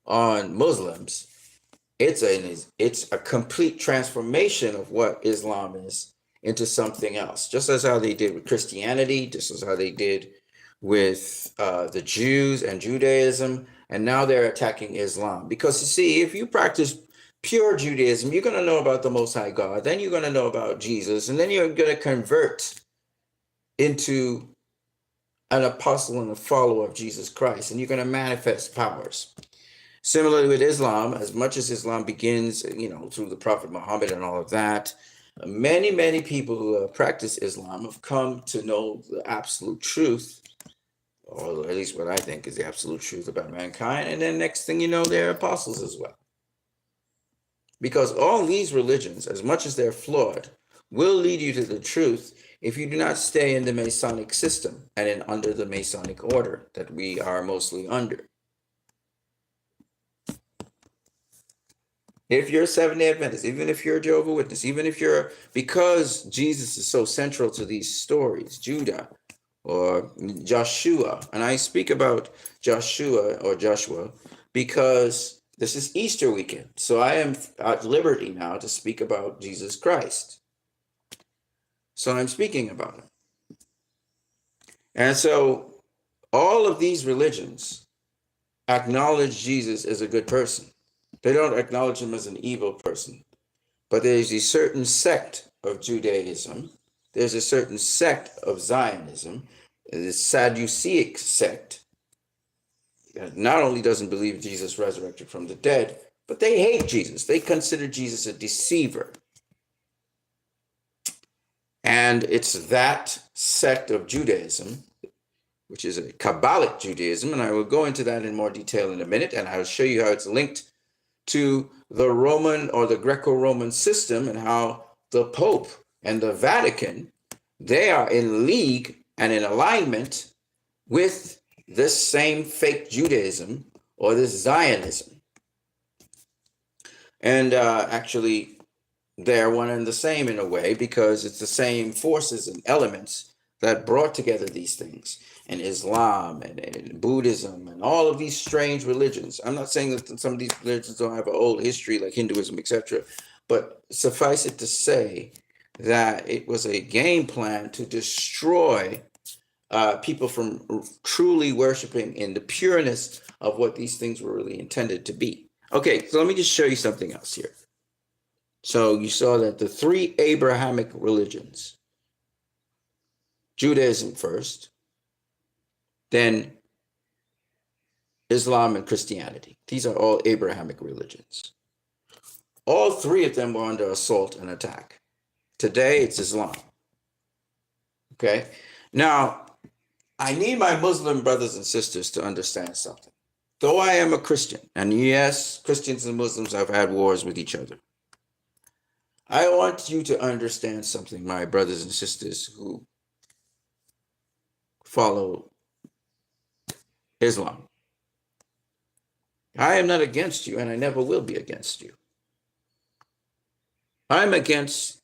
on Muslims. It's a complete transformation of what Islam is into something else, just as how they did with Christianity, just as how they did with the Jews and Judaism, and now they're attacking Islam. Because you see, if you practice pure Judaism, you're going to know about the Most High God, then you're going to know about Jesus, and then you're going to convert into an apostle and a follower of Jesus Christ, and you're going to manifest powers. Similarly with Islam, as much as Islam begins, through the Prophet Muhammad and all of that, many, many people who have practiced Islam have come to know the absolute truth, or at least what I think is the absolute truth about mankind. And then next thing you know, they're apostles as well. Because all these religions, as much as they're flawed, will lead you to the truth if you do not stay in the Masonic system and under the Masonic order that we are mostly under. If you're a Seventh-day Adventist, even if you're a Jehovah's Witness, even if because Jesus is so central to these stories, Judah or Joshua, and I speak about Joshua because This is Easter weekend, so I am at liberty now to speak about Jesus Christ. So I'm speaking about him. And so all of these religions acknowledge Jesus as a good person. They don't acknowledge him as an evil person. But there's a certain sect of Judaism, there's a certain sect of Zionism, the Sadduceic sect, that not only doesn't believe Jesus resurrected from the dead, but they hate Jesus. They consider Jesus a deceiver. And it's that sect of Judaism, which is a Kabbalic Judaism, and I will go into that in more detail in a minute, and I will show you how it's linked to the Roman or the Greco-Roman system and how the Pope and the Vatican, they are in league and in alignment with this same fake Judaism or this Zionism. And actually, they're one and the same in a way, because it's the same forces and elements that brought together these things. And Islam and Buddhism and all of these strange religions. I'm not saying that some of these religions don't have an old history like Hinduism, etc. But suffice it to say that it was a game plan to destroy people from truly worshiping in the pureness of what these things were really intended to be. Okay, so let me just show you something else here. So you saw that the three Abrahamic religions, Judaism first, then Islam and Christianity. These are all Abrahamic religions. All three of them were under assault and attack. Today, it's Islam. Okay? Now, I need my Muslim brothers and sisters to understand something. Though I am a Christian, and yes, Christians and Muslims have had wars with each other, I want you to understand something, my brothers and sisters who follow Islam. I am not against you, and I never will be against you. I'm against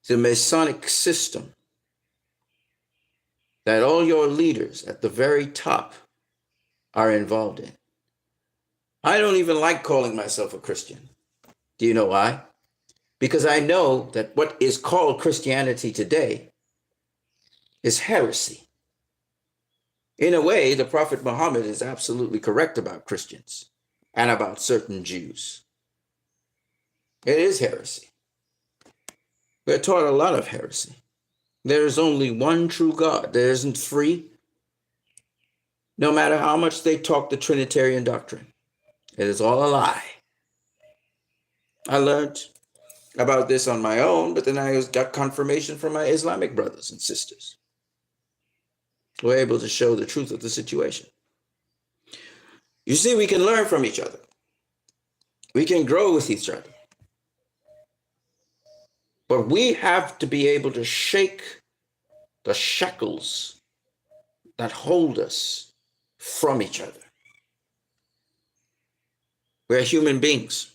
the Masonic system that all your leaders at the very top are involved in. I don't even like calling myself a Christian. Do you know why? Because I know that what is called Christianity today is heresy. In a way, the Prophet Muhammad is absolutely correct about Christians and about certain Jews. It is heresy. We're taught a lot of heresy. There is only one true God. There isn't three. No matter how much they talk the Trinitarian doctrine, it is all a lie. I learned about this on my own, but then I got confirmation from my Islamic brothers and sisters. We're able to show the truth of the situation. You see, we can learn from each other. We can grow with each other. But we have to be able to shake the shackles that hold us from each other. We're human beings.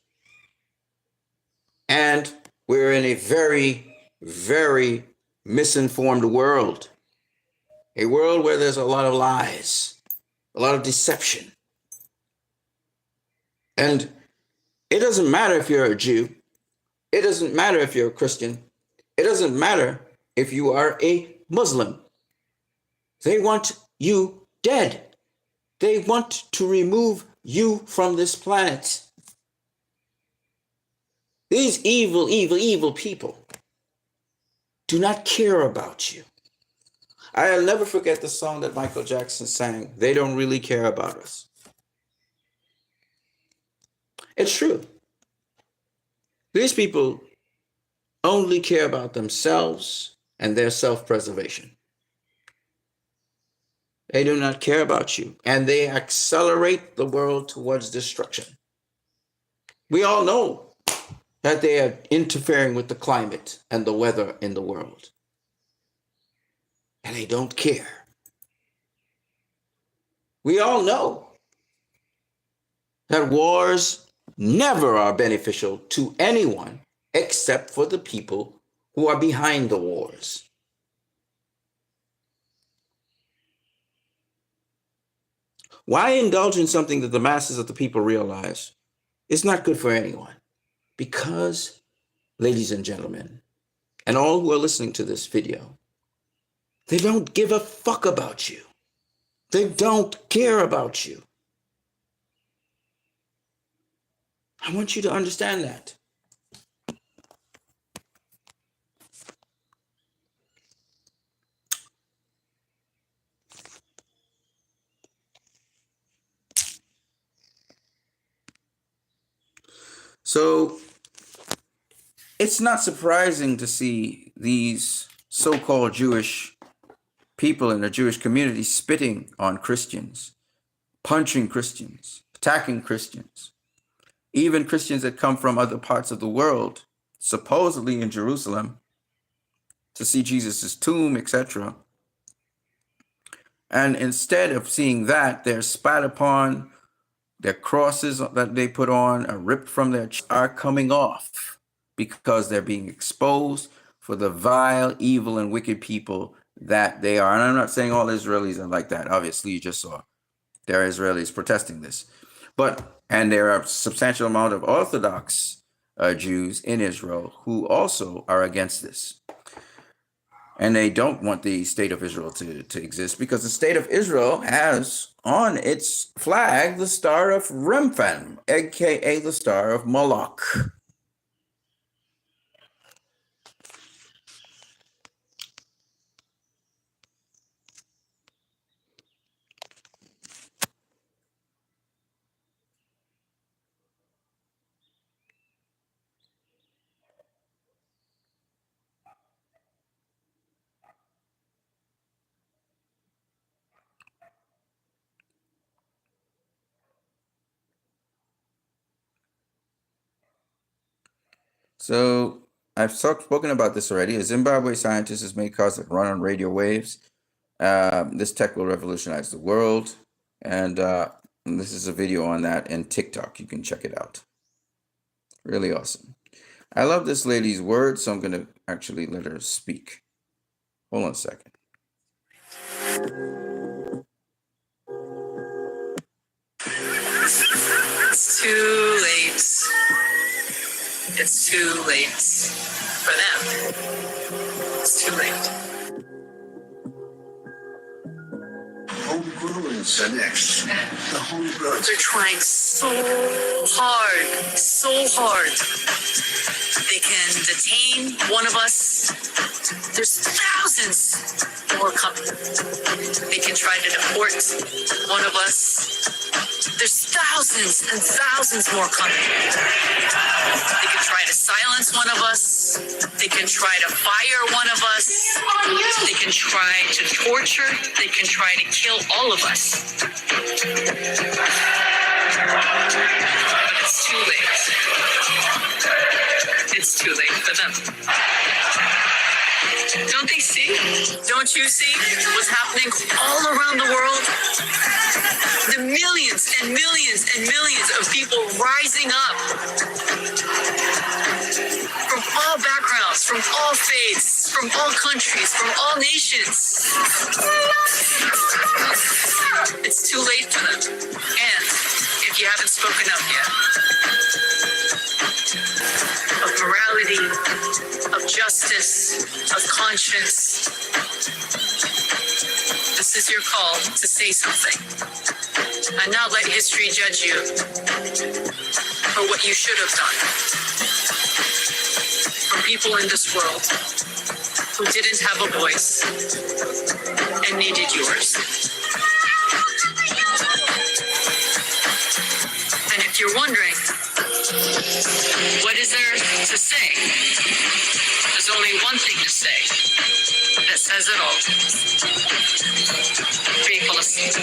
And we're in a very, very misinformed world. A world where there's a lot of lies, a lot of deception. And it doesn't matter if you're a Jew. It doesn't matter if you're a Christian. It doesn't matter if you are a Muslim. They want you dead. They want to remove you from this planet. These evil, evil, evil people do not care about you. I'll never forget the song that Michael Jackson sang, "They Don't Really Care About Us." It's true. These people only care about themselves and their self-preservation. They do not care about you, and they accelerate the world towards destruction. We all know that they are interfering with the climate and the weather in the world. And they don't care. We all know that wars never are beneficial to anyone except for the people who are behind the wars. Why indulge in something that the masses of the people realize It's not good for anyone because, ladies and gentlemen, and all who are listening to this video, they don't give a fuck about you. They don't care about you. I want you to understand that. So it's not surprising to see these so-called Jewish people in the Jewish community spitting on Christians, punching Christians, attacking Christians, even Christians that come from other parts of the world, supposedly in Jerusalem, to see Jesus's tomb, etc. And instead of seeing that, they're spat upon. Their crosses that they put on are ripped from their are coming off because they're being exposed for the vile, evil, and wicked people that they are. And I'm not saying all Israelis are like that. Obviously, you just saw there are Israelis protesting this. And there are a substantial amount of Orthodox Jews in Israel who also are against this. And they don't want the state of Israel to exist because the state of Israel has on its flag the star of Remphan, aka the star of Moloch. So I've spoken about this already. A Zimbabwe scientist has made cars that run on radio waves. This tech will revolutionize the world. And this is a video on that in TikTok. You can check it out. Really awesome. I love this lady's words, so I'm going to actually let her speak. Hold on a second. It's too late. It's too late for them. It's too late. Homegrowns are next. The homegrowns. They're trying so hard. They can detain one of us. There's thousands more coming. They can try to deport one of us. There's thousands and thousands more coming. They can try to silence one of us. They can try to fire one of us. They can try to torture. They can try to kill all of us. But it's too late. It's too late for them. Don't they see? Don't you see what's happening all around the world? The millions and millions and millions of people rising up from all backgrounds, from all faiths, from all countries, from all nations. It's too late for them. And if you haven't spoken up yet, of morality, of justice, of conscience, this is your call to say something. And not let history judge you for what you should have done. For people in this world who didn't have a voice and needed yours. And if you're wondering, what is there to say? There's only one thing to say that says it all. Free Palestine.